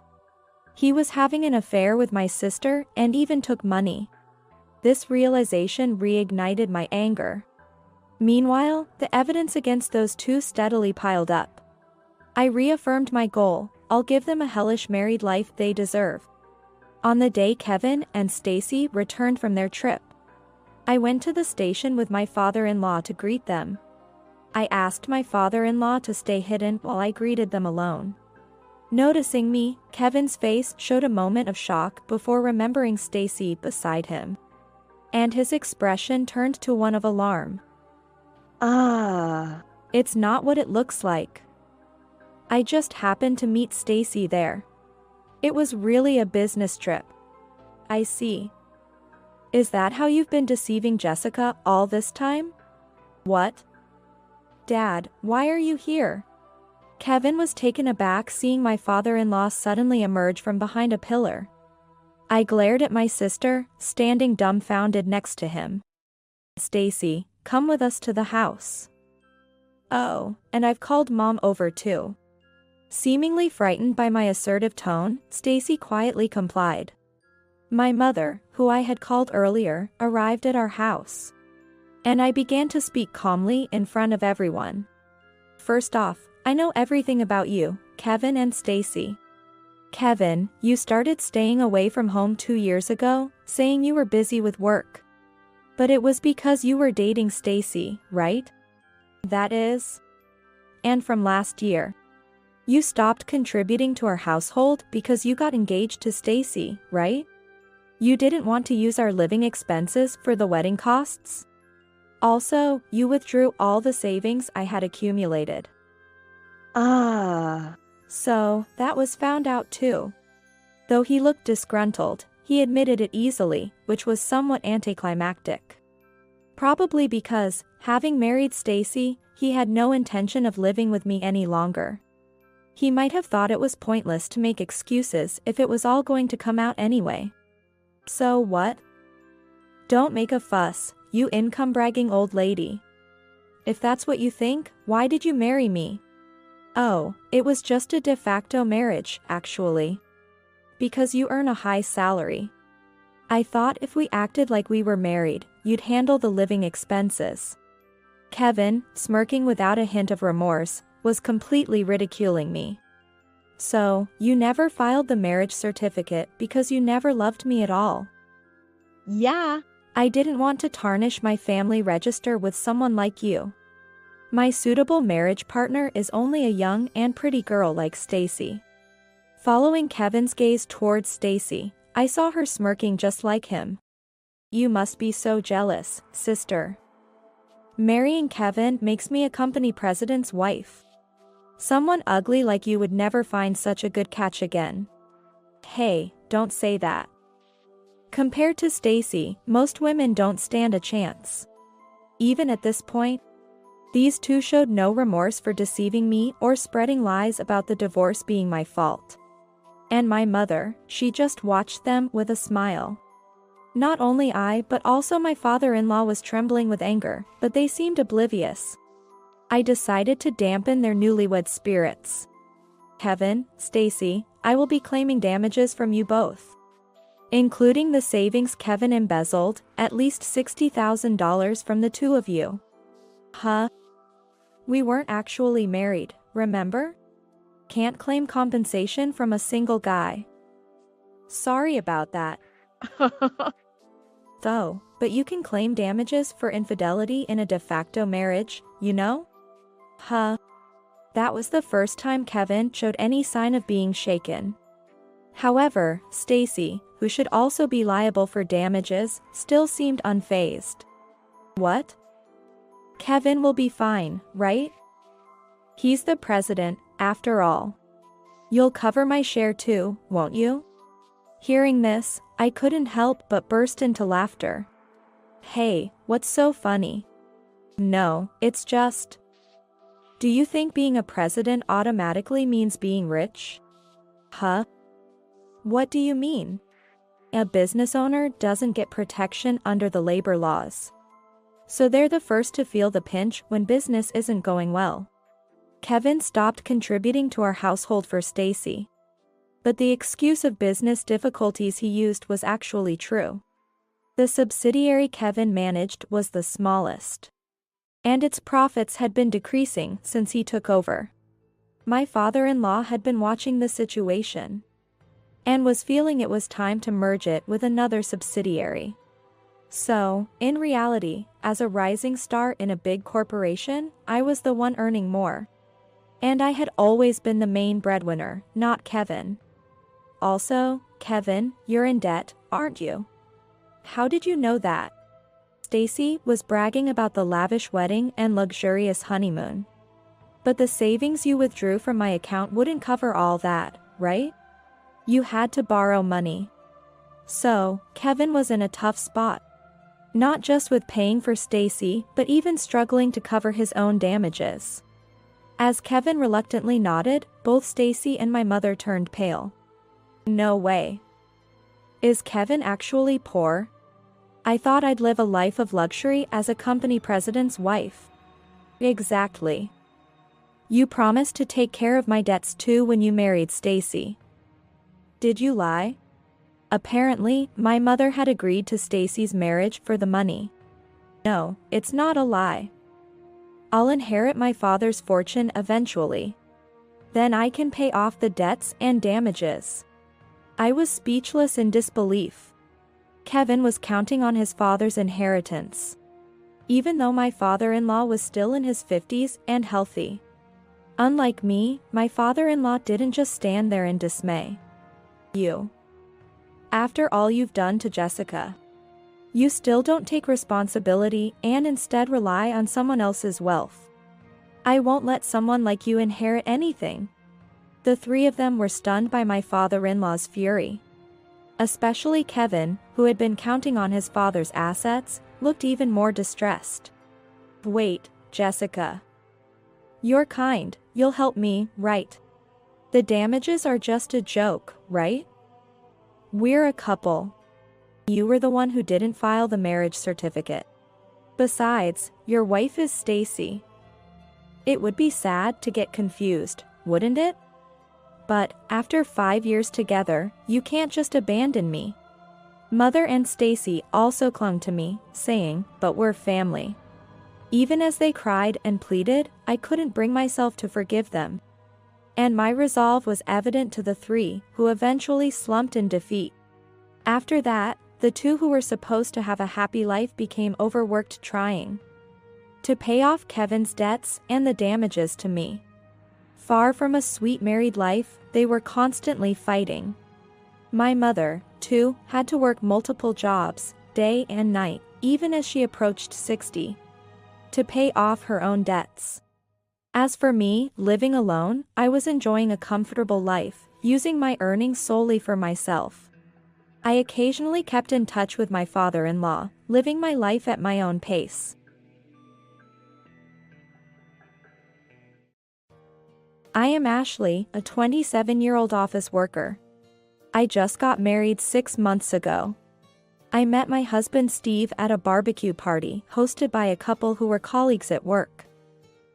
He was having an affair with my sister and even took money. This realization reignited my anger. Meanwhile, the evidence against those two steadily piled up. I reaffirmed my goal: I'll give them a hellish married life they deserve. On the day Kevin and Stacy returned from their trip, I went to the station with my father-in-law to greet them. I asked my father-in-law to stay hidden while I greeted them alone. Noticing me, Kevin's face showed a moment of shock before remembering Stacy beside him. And his expression turned to one of alarm. It's not what it looks like. I just happened to meet Stacy there. It was really a business trip. I see. Is that how you've been deceiving Jessica all this time? What? Dad, why are you here? Kevin was taken aback seeing my father-in-law suddenly emerge from behind a pillar. I glared at my sister, standing dumbfounded next to him. Stacy, come with us to the house. Oh, and I've called Mom over too. Seemingly frightened by my assertive tone, Stacy quietly complied. My mother, who I had called earlier, arrived at our house. And I began to speak calmly in front of everyone. First off, I know everything about you, Kevin and Stacy. Kevin, you started staying away from home 2 years ago, saying you were busy with work. But it was because you were dating Stacy, right? That is? And from last year. You stopped contributing to our household because you got engaged to Stacy, right? You didn't want to use our living expenses for the wedding costs? Also, you withdrew all the savings I had accumulated. So, that was found out too. Though he looked disgruntled, he admitted it easily, which was somewhat anticlimactic. Probably because, Having married Stacy, he had no intention of living with me any longer. He might have thought it was pointless to make excuses if it was all going to come out anyway. So what? Don't make a fuss, you income-bragging old lady. If that's what you think, why did you marry me? Oh, it was just a de facto marriage, actually. Because you earn a high salary. I thought if we acted like we were married, you'd handle the living expenses. Kevin, smirking without a hint of remorse, was completely ridiculing me. So, you never filed the marriage certificate because you never loved me at all. Yeah. I didn't want to tarnish my family register with someone like you. My suitable marriage partner is only a young and pretty girl like Stacy. Following Kevin's gaze towards Stacy, I saw her smirking just like him. You must be so jealous, sister. Marrying Kevin makes me a company president's wife. Someone ugly like you would never find such a good catch again. Hey, don't say that. Compared to Stacy, most women don't stand a chance. Even at this point, these two showed no remorse for deceiving me or spreading lies about the divorce being my fault. And my mother, she just watched them with a smile. Not only I but also my father-in-law was trembling with anger, but they seemed oblivious. I decided to dampen their newlywed spirits. Kevin, Stacy, I will be claiming damages from you both. Including the savings Kevin embezzled, at least $60,000 from the two of you. Huh? We weren't actually married, remember? Can't claim compensation from a single guy. Sorry about that. Though, but you can claim damages for infidelity in a de facto marriage, you know? Huh. That was the first time Kevin showed any sign of being shaken. However, Stacy, who should also be liable for damages, still seemed unfazed. What? Kevin will be fine, right? He's the president, after all. You'll cover my share too, won't you? Hearing this, I couldn't help but burst into laughter. Hey, what's so funny? No, it's just... Do you think being a president automatically means being rich? Huh? What do you mean? A business owner doesn't get protection under the labor laws. So they're the first to feel the pinch when business isn't going well. Kevin stopped contributing to our household for Stacy. But the excuse of business difficulties he used was actually true. The subsidiary Kevin managed was the smallest. And its profits had been decreasing since he took over. My father-in-law had been watching the situation. And was feeling it was time to merge it with another subsidiary. So, in reality, as a rising star in a big corporation, I was the one earning more. And I had always been the main breadwinner, not Kevin. Also, Kevin, you're in debt, aren't you? How did you know that? Stacy was bragging about the lavish wedding and luxurious honeymoon. But the savings you withdrew from my account wouldn't cover all that, right? You had to borrow money. So, Kevin was in a tough spot. Not just with paying for Stacy, but even struggling to cover his own damages. As Kevin reluctantly nodded, both Stacy and my mother turned pale. No way. Is Kevin actually poor? I thought I'd live a life of luxury as a company president's wife. Exactly. You promised to take care of my debts too when you married Stacy. Did you lie? Apparently, my mother had agreed to Stacy's marriage for the money. No, it's not a lie. I'll inherit my father's fortune eventually. Then I can pay off the debts and damages. I was speechless in disbelief. Kevin was counting on his father's inheritance. Even though my father-in-law was still in his 50s and healthy. Unlike me, my father-in-law didn't just stand there in dismay. You. After all you've done to Jessica. You still don't take responsibility and instead rely on someone else's wealth. I won't let someone like you inherit anything. The three of them were stunned by my father-in-law's fury. Especially Kevin, who had been counting on his father's assets, looked even more distressed. Wait, Jessica. You're kind, you'll help me, right? The damages are just a joke, right? We're a couple. You were the one who didn't file the marriage certificate. Besides, your wife is Stacy. It would be sad to get confused, wouldn't it? But, after 5 years together, you can't just abandon me. Mother and Stacy also clung to me, saying, but we're family. Even as they cried and pleaded, I couldn't bring myself to forgive them. And my resolve was evident to the three, who eventually slumped in defeat. After that, the two who were supposed to have a happy life became overworked trying to pay off Kevin's debts and the damages to me. Far from a sweet married life, they were constantly fighting. My mother, too, had to work multiple jobs, day and night, even as she approached 60, to pay off her own debts. As for me, living alone, I was enjoying a comfortable life, using my earnings solely for myself. I occasionally kept in touch with my father-in-law, living my life at my own pace. I am Ashley, a 27-year-old office worker. I just got married 6 months ago. I met my husband Steve at a barbecue party hosted by a couple who were colleagues at work.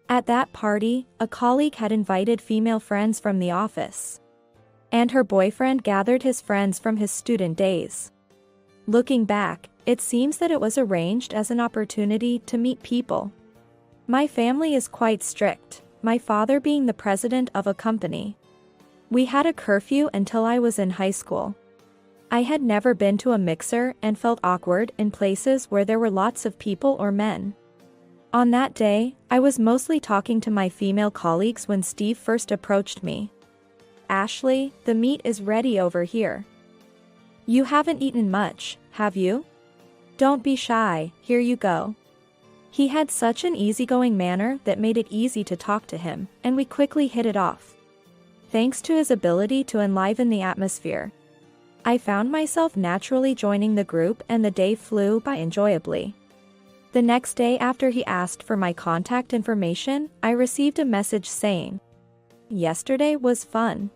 At that party, a colleague had invited female friends from the office, and her boyfriend gathered his friends from his student days. Looking back, it seems that it was arranged as an opportunity to meet people. My family is quite strict, my father being the president of a company. We had a curfew until I was in high school. I had never been to a mixer and felt awkward in places where there were lots of people or men. On that day, I was mostly talking to my female colleagues when Steve first approached me. Ashley, the meat is ready over here. You haven't eaten much, have you? Don't be shy, here you go. He had such an easygoing manner that made it easy to talk to him, and we quickly hit it off. Thanks to his ability to enliven the atmosphere, I found myself naturally joining the group and the day flew by enjoyably. The next day after he asked for my contact information, I received a message saying, "Yesterday was fun.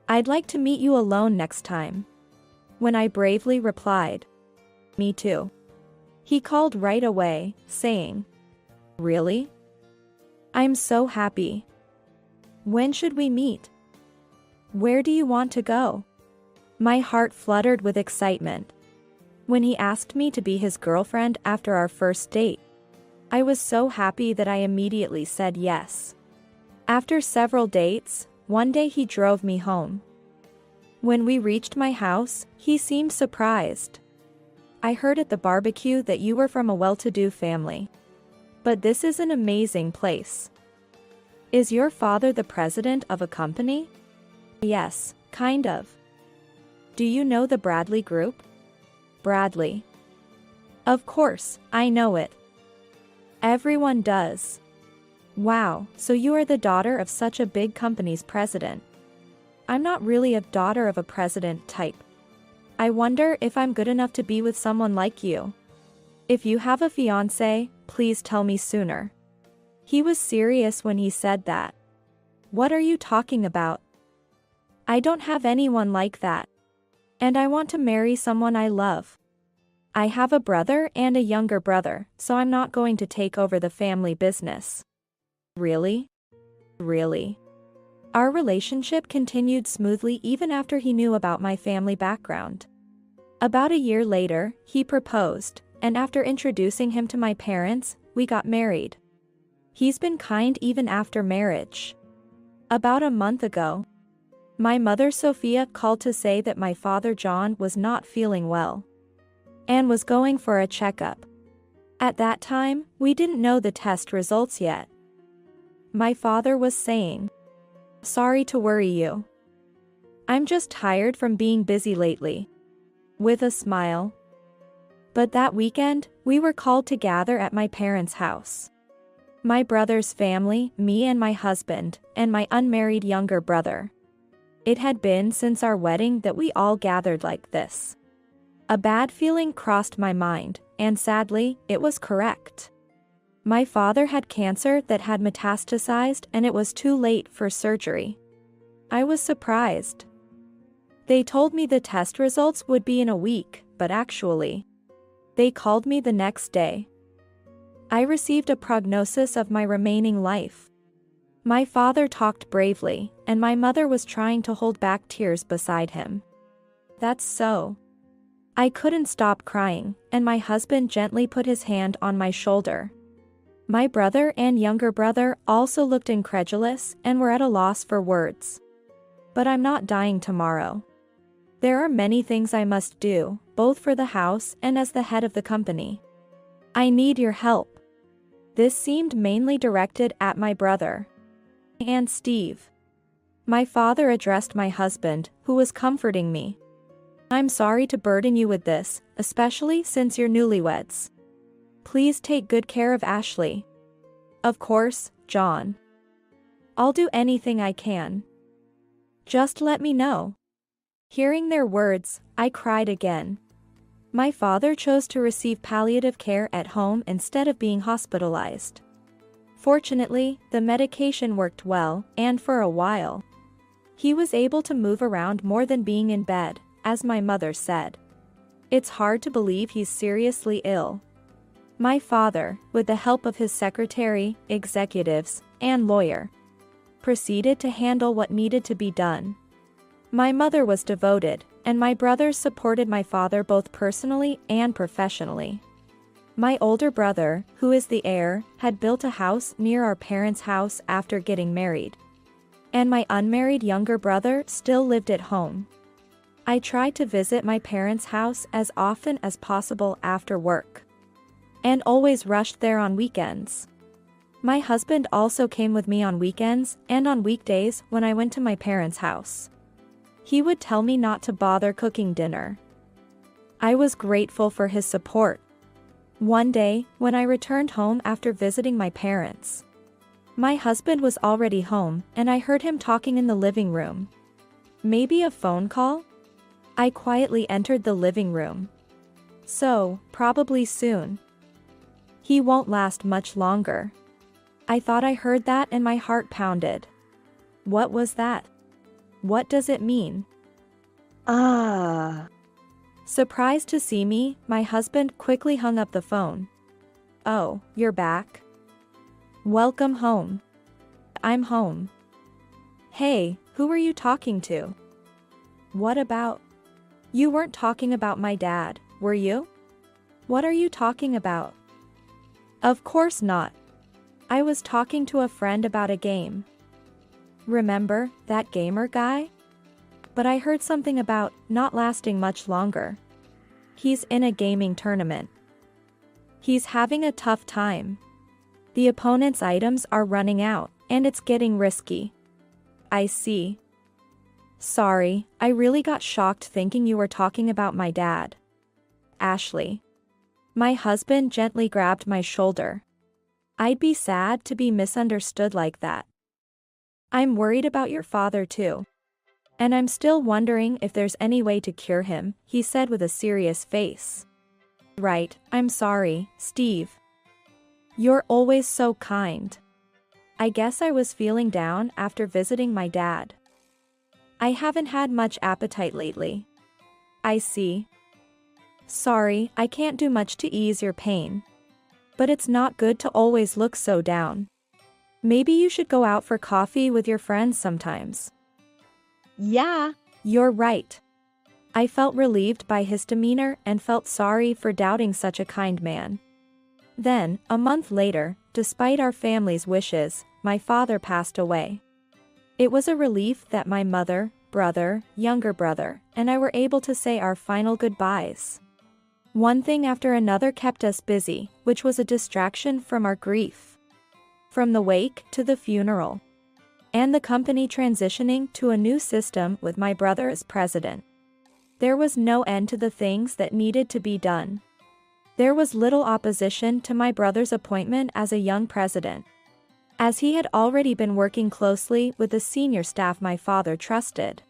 I'd like to meet you alone next time." When I bravely replied, "Me too." He called right away, saying, "Really? I'm so happy. When should we meet? Where do you want to go?" My heart fluttered with excitement. When he asked me to be his girlfriend after our first date, I was so happy that I immediately said yes. After several dates, one day he drove me home. When we reached my house, he seemed surprised. "I heard at the barbecue that you were from a well-to-do family. But this is an amazing place. Is your father the president of a company?" "Yes, kind of." "Do you know the Bradley Group?" "Bradley. Of course, I know it. Everyone does." "Wow, so you are the daughter of such a big company's president." "I'm not really a daughter of a president type. I wonder if I'm good enough to be with someone like you. If you have a fiancé, please tell me sooner." He was serious when he said that. "What are you talking about? I don't have anyone like that. And I want to marry someone I love. I have a brother and a younger brother, so I'm not going to take over the family business." "Really? Really?" Our relationship continued smoothly even after he knew about my family background. About a year later, he proposed, and after introducing him to my parents, we got married. He's been kind even after marriage. About a month ago, my mother Sophia called to say that my father John was not feeling well and was going for a checkup. At that time, we didn't know the test results yet. My father was saying, "Sorry to worry you. I'm just tired from being busy lately," with a smile. But that weekend, we were called to gather at my parents' house. My brother's family, me and my husband, and my unmarried younger brother. It had been since our wedding that we all gathered like this. A bad feeling crossed my mind, and sadly, it was correct. My father had cancer that had metastasized and it was too late for surgery. I was surprised. They told me the test results would be in a week, but actually, they called me the next day. I received a prognosis of my remaining life. My father talked bravely, and my mother was trying to hold back tears beside him. That's so. I couldn't stop crying, and my husband gently put his hand on my shoulder. My brother and younger brother also looked incredulous and were at a loss for words. But I'm not dying tomorrow. There are many things I must do, both for the house and as the head of the company. I need your help. This seemed mainly directed at my brother and Steve. My father addressed my husband, who was comforting me. I'm sorry to burden you with this, especially since you're newlyweds. Please take good care of Ashley. Of course, John. I'll do anything I can. Just let me know. Hearing their words, I cried again. My father chose to receive palliative care at home instead of being hospitalized. Fortunately, the medication worked well, and for a while, he was able to move around more than being in bed, as my mother said. It's hard to believe he's seriously ill. My father, with the help of his secretary, executives, and lawyer, proceeded to handle what needed to be done. My mother was devoted, and my brothers supported my father both personally and professionally. My older brother, who is the heir, had built a house near our parents' house after getting married. And my unmarried younger brother still lived at home. I tried to visit my parents' house as often as possible after work, and always rushed there on weekends. My husband also came with me on weekends and on weekdays when I went to my parents' house. He would tell me not to bother cooking dinner. I was grateful for his support. One day, when I returned home after visiting my parents, my husband was already home, and I heard him talking in the living room. Maybe a phone call? I quietly entered the living room. So, probably soon. He won't last much longer. I thought I heard that and my heart pounded. What was that? What does it mean? Surprised to see me, my husband quickly hung up the phone. Oh, you're back? Welcome home. I'm home. Hey, who were you talking to? What about? You weren't talking about my dad, were you? What are you talking about? Of course not. I was talking to a friend about a game. Remember, that gamer guy? But I heard something about not lasting much longer. He's in a gaming tournament. He's having a tough time. The opponent's items are running out, and it's getting risky. I see. Sorry, I really got shocked thinking you were talking about my dad. Ashley. My husband gently grabbed my shoulder. I'd be sad to be misunderstood like that. I'm worried about your father too. And I'm still wondering if there's any way to cure him, he said with a serious face. Right, I'm sorry, Steve. You're always so kind. I guess I was feeling down after visiting my dad. I haven't had much appetite lately. I see. Sorry, I can't do much to ease your pain. But it's not good to always look so down. Maybe you should go out for coffee with your friends sometimes. Yeah. You're right. I felt relieved by his demeanor and felt sorry for doubting such a kind man. Then, a month later, despite our family's wishes, my father passed away. It was a relief that my mother, brother, younger brother, and I were able to say our final goodbyes. One thing after another kept us busy, which was a distraction from our grief. From the wake to the funeral. And the company transitioning to a new system with my brother as president. There was no end to the things that needed to be done. There was little opposition to my brother's appointment as a young president, as he had already been working closely with the senior staff my father trusted.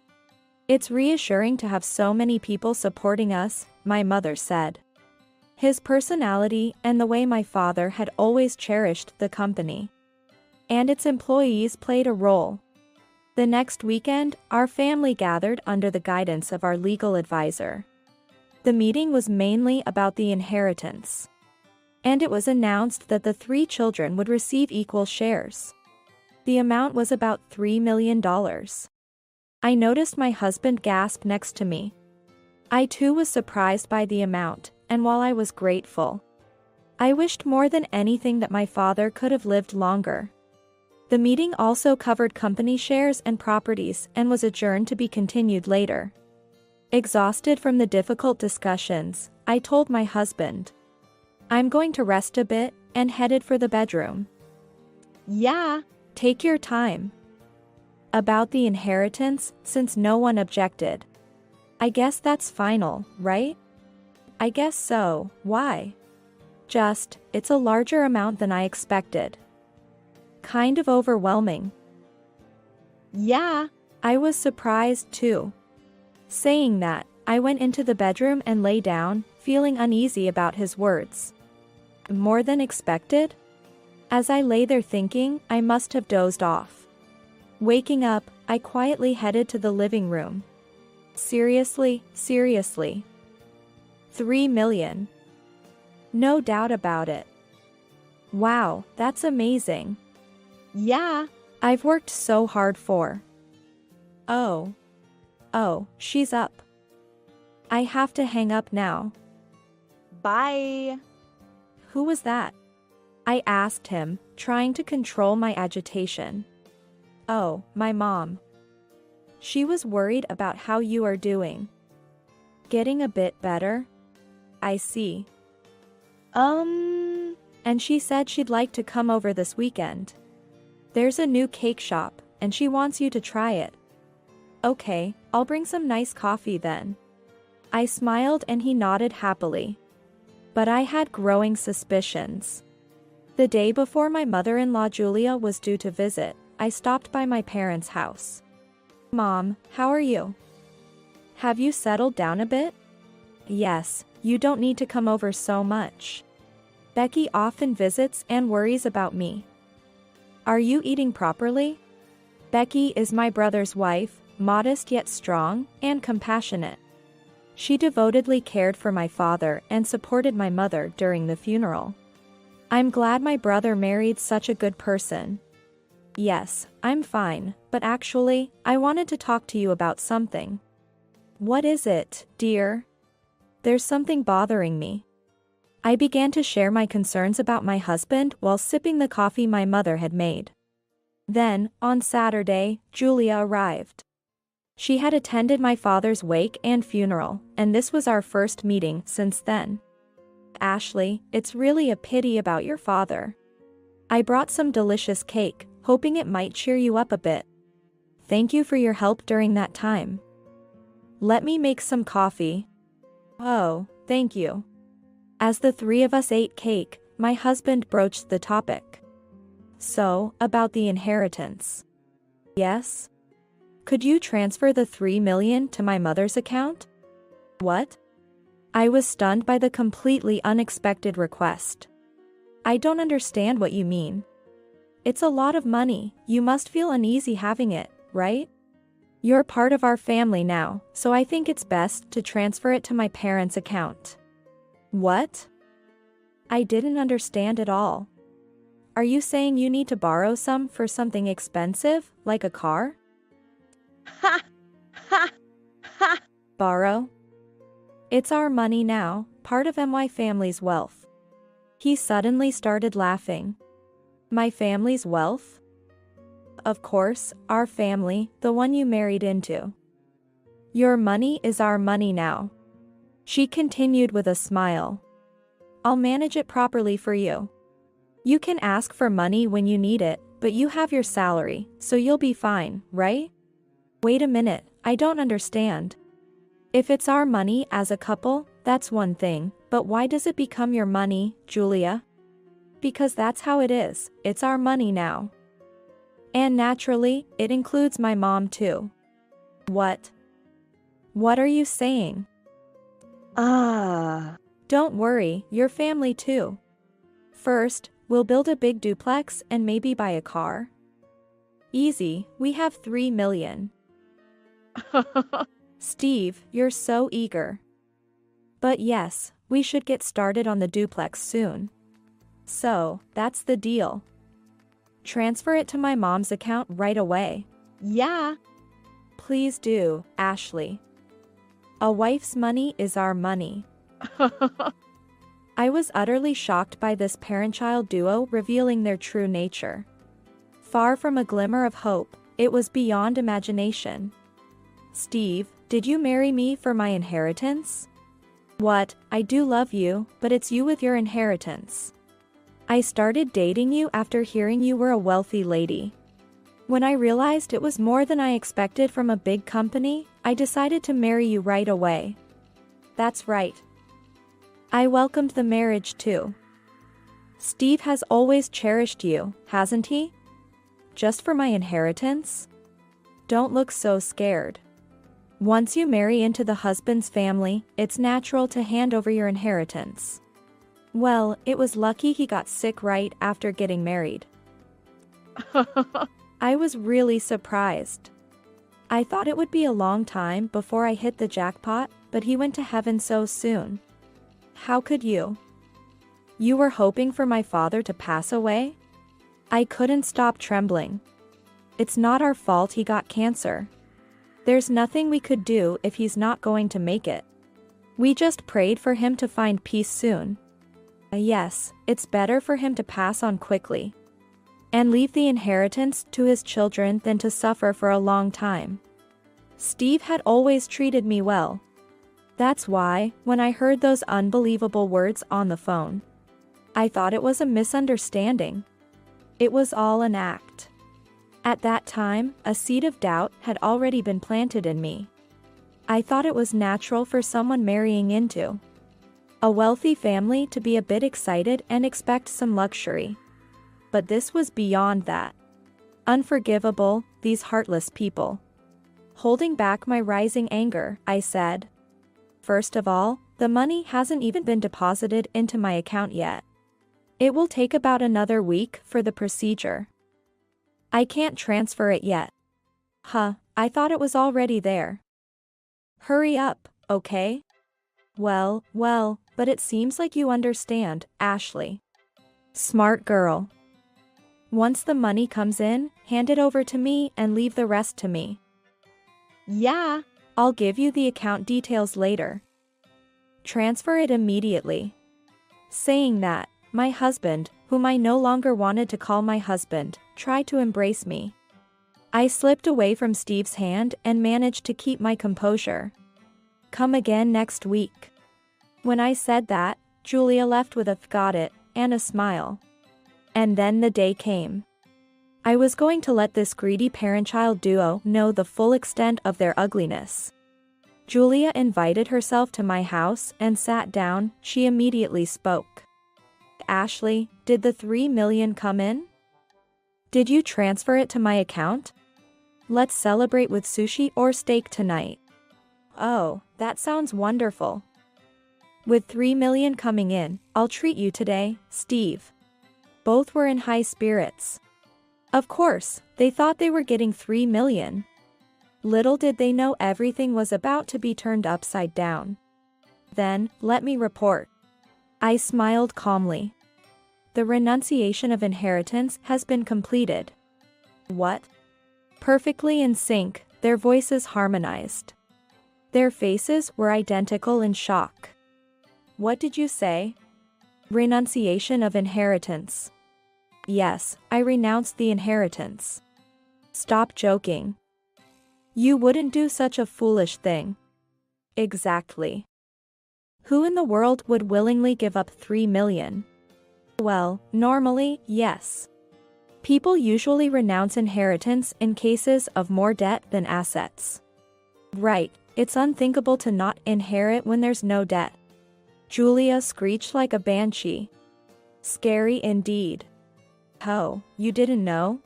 It's reassuring to have so many people supporting us, my mother said. His personality and the way my father had always cherished the company and its employees played a role. The next weekend, our family gathered under the guidance of our legal advisor. The meeting was mainly about the inheritance, and it was announced that the 3 children would receive equal shares. The amount was about $3 million. I noticed my husband gasp next to me. I too was surprised by the amount, and while I was grateful, I wished more than anything that my father could have lived longer. The meeting also covered company shares and properties and was adjourned to be continued later. Exhausted from the difficult discussions, I told my husband, "I'm going to rest a bit," and headed for the bedroom. Yeah. Take your time. About the inheritance, since no one objected. I guess that's final, right? I guess so. Why? Just, it's a larger amount than I expected. Kind of overwhelming. Yeah. I was surprised too. Saying that, I went into the bedroom and lay down, feeling uneasy about his words. More than expected? As I lay there thinking, I must have dozed off. Waking up, I quietly headed to the living room. Seriously? $3 million. No doubt about it. Wow, that's amazing. Yeah. I've worked so hard for. Oh, she's up. I have to hang up now. Bye. Who was that? I asked him, trying to control my agitation. Oh, my mom. She was worried about how you are doing. Getting a bit better? I see. And she said she'd like to come over this weekend. There's a new cake shop, and she wants you to try it. Okay, I'll bring some nice coffee then. I smiled and he nodded happily. But I had growing suspicions. The day before my mother-in-law Julia was due to visit, I stopped by my parents' house. Mom, how are you? Have you settled down a bit? Yes, you don't need to come over so much. Becky often visits and worries about me. Are you eating properly? Becky is my brother's wife, modest yet strong, and compassionate. She devotedly cared for my father and supported my mother during the funeral. I'm glad my brother married such a good person. Yes, I'm fine, but actually, I wanted to talk to you about something. What is it, dear? There's something bothering me. I began to share my concerns about my husband while sipping the coffee my mother had made. Then, on Saturday, Julia arrived. She had attended my father's wake and funeral, and this was our first meeting since then. Ashley, it's really a pity about your father. I brought some delicious cake, hoping it might cheer you up a bit. Thank you for your help during that time. Let me make some coffee. Oh, thank you. As the 3 of us ate cake, my husband broached the topic. So, about the inheritance. Yes? Could you transfer the $3 million to my mother's account? What? I was stunned by the completely unexpected request. I don't understand what you mean. It's a lot of money, you must feel uneasy having it, right? You're part of our family now, so I think it's best to transfer it to my parents' account. What? I didn't understand at all. Are you saying you need to borrow some for something expensive, like a car? Ha! Ha! Ha! Borrow? It's our money now, part of my family's wealth. He suddenly started laughing. My family's wealth? Of course, our family, the one you married into. Your money is our money now. She continued with a smile. I'll manage it properly for you. You can ask for money when you need it, but you have your salary, so you'll be fine, right? Wait a minute, I don't understand. If it's our money as a couple, that's one thing, but why does it become your money, Julia? Because that's how it is, it's our money now. And naturally, it includes my mom too. What? What are you saying? Don't worry, your family too. First, we'll build a big duplex and maybe buy a car. Easy, we have 3 million. Steve, you're so eager. But yes, we should get started on the duplex soon. So, that's the deal. Transfer it to my mom's account right away. Yeah. Please do, Ashley. A wife's money is our money. I was utterly shocked by this parent-child duo revealing their true nature. Far from a glimmer of hope, it was beyond imagination. Steve, did you marry me for my inheritance? What, I do love you, but it's you with your inheritance. I started dating you after hearing you were a wealthy lady. When I realized it was more than I expected from a big company, I decided to marry you right away. That's right. I welcomed the marriage too. Steve has always cherished you, hasn't he? Just for my inheritance? Don't look so scared. Once you marry into the husband's family, it's natural to hand over your inheritance. Well, it was lucky he got sick right after getting married. I was really surprised. I thought it would be a long time before I hit the jackpot, but he went to heaven so soon. How could you? You were hoping for my father to pass away? I couldn't stop trembling. It's not our fault he got cancer. There's nothing we could do if he's not going to make it. We just prayed for him to find peace soon. Yes, it's better for him to pass on quickly and leave the inheritance to his children than to suffer for a long time. Steve had always treated me well. That's why, when I heard those unbelievable words on the phone, I thought it was a misunderstanding. It was all an act. At that time, a seed of doubt had already been planted in me. I thought it was natural for someone marrying into a wealthy family to be a bit excited and expect some luxury. But this was beyond that. Unforgivable, these heartless people. Holding back my rising anger, I said, "First of all, the money hasn't even been deposited into my account yet. It will take about another week for the procedure. I can't transfer it yet." I thought it was already there. Hurry up, okay? Well, but it seems like you understand, Ashley. Smart girl. Once the money comes in, hand it over to me and leave the rest to me. Yeah. I'll give you the account details later. Transfer it immediately. Saying that, my husband, whom I no longer wanted to call my husband, tried to embrace me. I slipped away from Steve's hand and managed to keep my composure. Come again next week. When I said that, Julia left with a "got it" and a smile. And then the day came. I was going to let this greedy parent-child duo know the full extent of their ugliness. Julia invited herself to my house and sat down. She immediately spoke. Ashley, did the 3 million come in? Did you transfer it to my account? Let's celebrate with sushi or steak tonight. Oh, that sounds wonderful. With 3 million coming in, I'll treat you today, Steve. Both were in high spirits. Of course, they thought they were getting 3 million. Little did they know everything was about to be turned upside down. Then, let me report. I smiled calmly. The renunciation of inheritance has been completed. What? Perfectly in sync, their voices harmonized. Their faces were identical in shock. What did you say? Renunciation of inheritance. Yes, I renounced the inheritance. Stop joking. You wouldn't do such a foolish thing. Exactly. Who in the world would willingly give up 3 million? Well, normally, yes. People usually renounce inheritance in cases of more debt than assets. Right, it's unthinkable to not inherit when there's no debt. Julia screeched like a banshee. Scary indeed. Oh, you didn't know?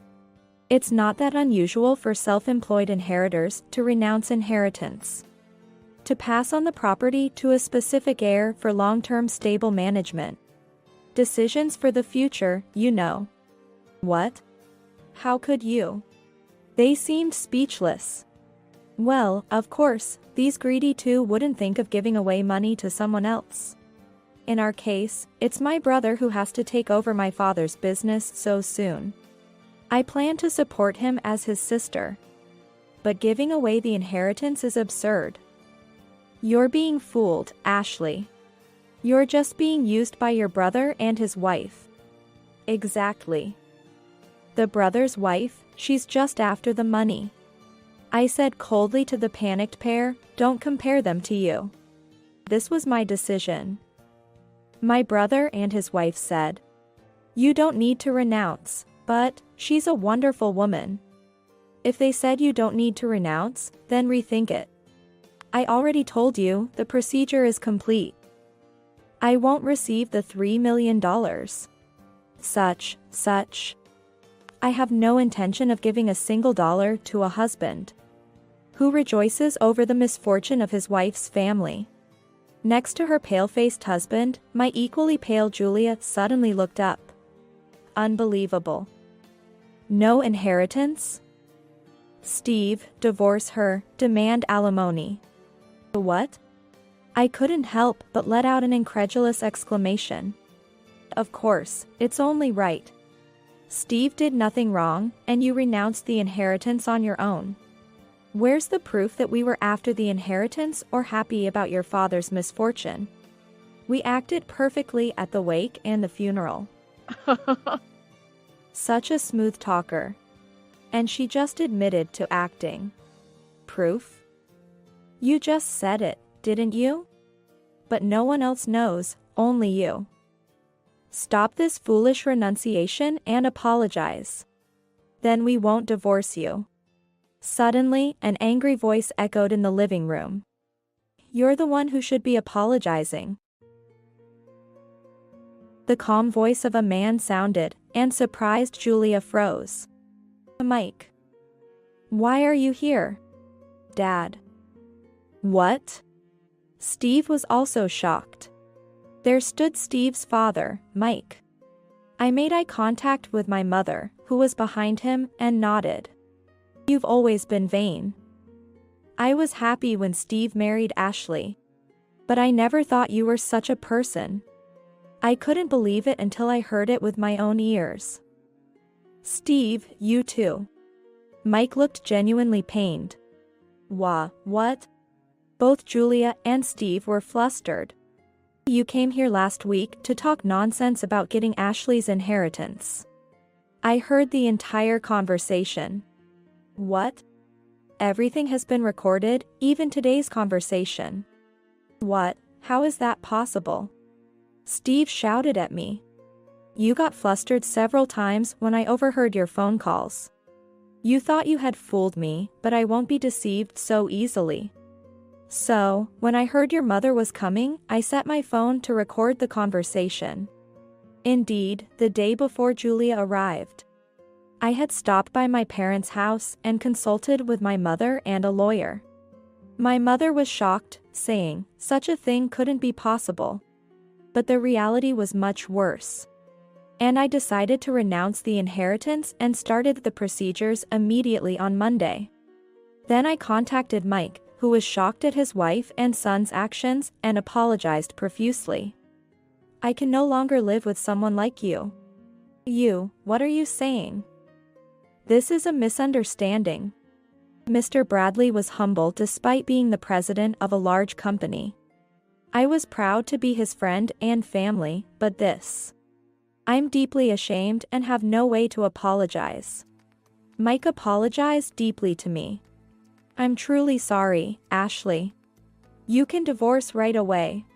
It's not that unusual for self-employed inheritors to renounce inheritance. To pass on the property to a specific heir for long-term stable management. Decisions for the future, you know. What? How could you? They seemed speechless. Well, of course, these greedy two wouldn't think of giving away money to someone else. In our case, it's my brother who has to take over my father's business so soon. I plan to support him as his sister. But giving away the inheritance is absurd. You're being fooled, Ashley. You're just being used by your brother and his wife. Exactly. The brother's wife, she's just after the money. I said coldly to the panicked pair, don't compare them to you. This was my decision. My brother and his wife said, you don't need to renounce, but she's a wonderful woman. If they said you don't need to renounce, then rethink it. I already told you, the procedure is complete. I won't receive the $3 million. Such. I have no intention of giving a single dollar to a husband who rejoices over the misfortune of his wife's family. Next to her pale-faced husband, my equally pale Julia suddenly looked up. Unbelievable. No inheritance? Steve, divorce her, demand alimony. What? I couldn't help but let out an incredulous exclamation. Of course, it's only right. Steve did nothing wrong, and you renounced the inheritance on your own. Where's the proof that we were after the inheritance or happy about your father's misfortune? We acted perfectly at the wake and the funeral. Such a smooth talker. And she just admitted to acting. Proof? You just said it, didn't you? But no one else knows, only you. Stop this foolish renunciation and apologize. Then we won't divorce you. Suddenly, an angry voice echoed in the living room. You're the one who should be apologizing. The calm voice of a man sounded, and surprised Julia froze. Mike. Why are you here? Dad. What? Steve was also shocked. There stood Steve's father, Mike. I made eye contact with my mother, who was behind him, and nodded. You've always been vain. I was happy when Steve married Ashley. But I never thought you were such a person. I couldn't believe it until I heard it with my own ears. Steve, you too. Mike looked genuinely pained. What? Both Julia and Steve were flustered. You came here last week to talk nonsense about getting Ashley's inheritance. I heard the entire conversation. What? Everything has been recorded, even today's conversation. What? How is that possible? Steve shouted at me. You got flustered several times when I overheard your phone calls. You thought you had fooled me, but I won't be deceived so easily. So, when I heard your mother was coming, I set my phone to record the conversation. Indeed, the day before Julia arrived, I had stopped by my parents' house and consulted with my mother and a lawyer. My mother was shocked, saying, such a thing couldn't be possible. But the reality was much worse. And I decided to renounce the inheritance and started the procedures immediately on Monday. Then I contacted Mike, who was shocked at his wife and son's actions and apologized profusely. I can no longer live with someone like you. What are you saying? This is a misunderstanding. Mr. Bradley was humble despite being the president of a large company. I was proud to be his friend and family, but this. I'm deeply ashamed and have no way to apologize. Mike apologized deeply to me. I'm truly sorry, Ashley. You can divorce right away.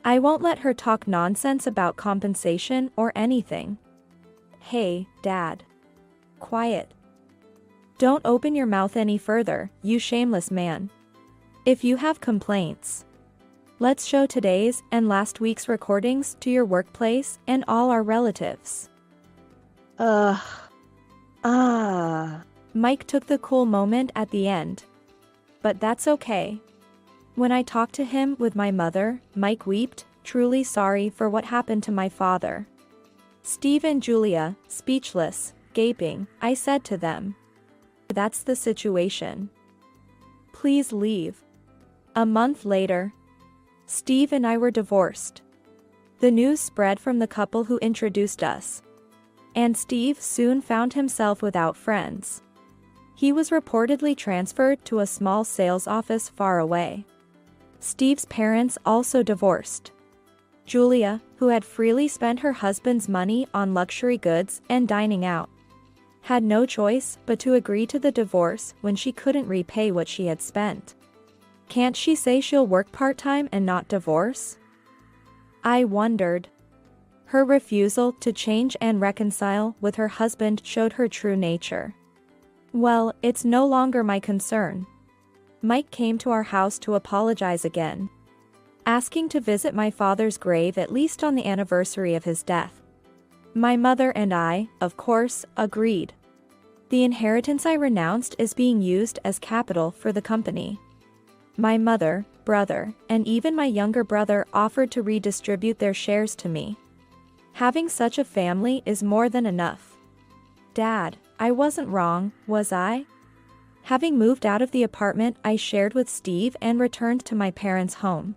I won't let her talk nonsense about compensation or anything. Hey, Dad. Quiet. Don't open your mouth any further, you shameless man. If you have complaints, let's show today's and last week's recordings to your workplace and all our relatives. Mike took the cool moment at the end. But that's okay. When I talked to him with my mother, Mike wept, truly sorry for what happened to my father. Steve and Julia, speechless, gaping, I said to them, "That's the situation. Please leave." A month later, Steve and I were divorced. The news spread from the couple who introduced us. And Steve soon found himself without friends. He was reportedly transferred to a small sales office far away. Steve's parents also divorced. Julia, who had freely spent her husband's money on luxury goods and dining out, had no choice but to agree to the divorce when she couldn't repay what she had spent. Can't she say she'll work part-time and not divorce? I wondered. Her refusal to change and reconcile with her husband showed her true nature. Well, it's no longer my concern. Mike came to our house to apologize again, asking to visit my father's grave at least on the anniversary of his death. My mother and I, of course, agreed. The inheritance I renounced is being used as capital for the company. My mother, brother, and even my younger brother offered to redistribute their shares to me. Having such a family is more than enough. Dad, I wasn't wrong, was I? Having moved out of the apartment I shared with Steve and returned to my parents' home,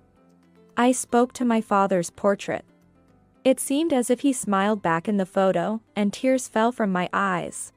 I spoke to my father's portrait. It seemed as if he smiled back in the photo, and tears fell from my eyes.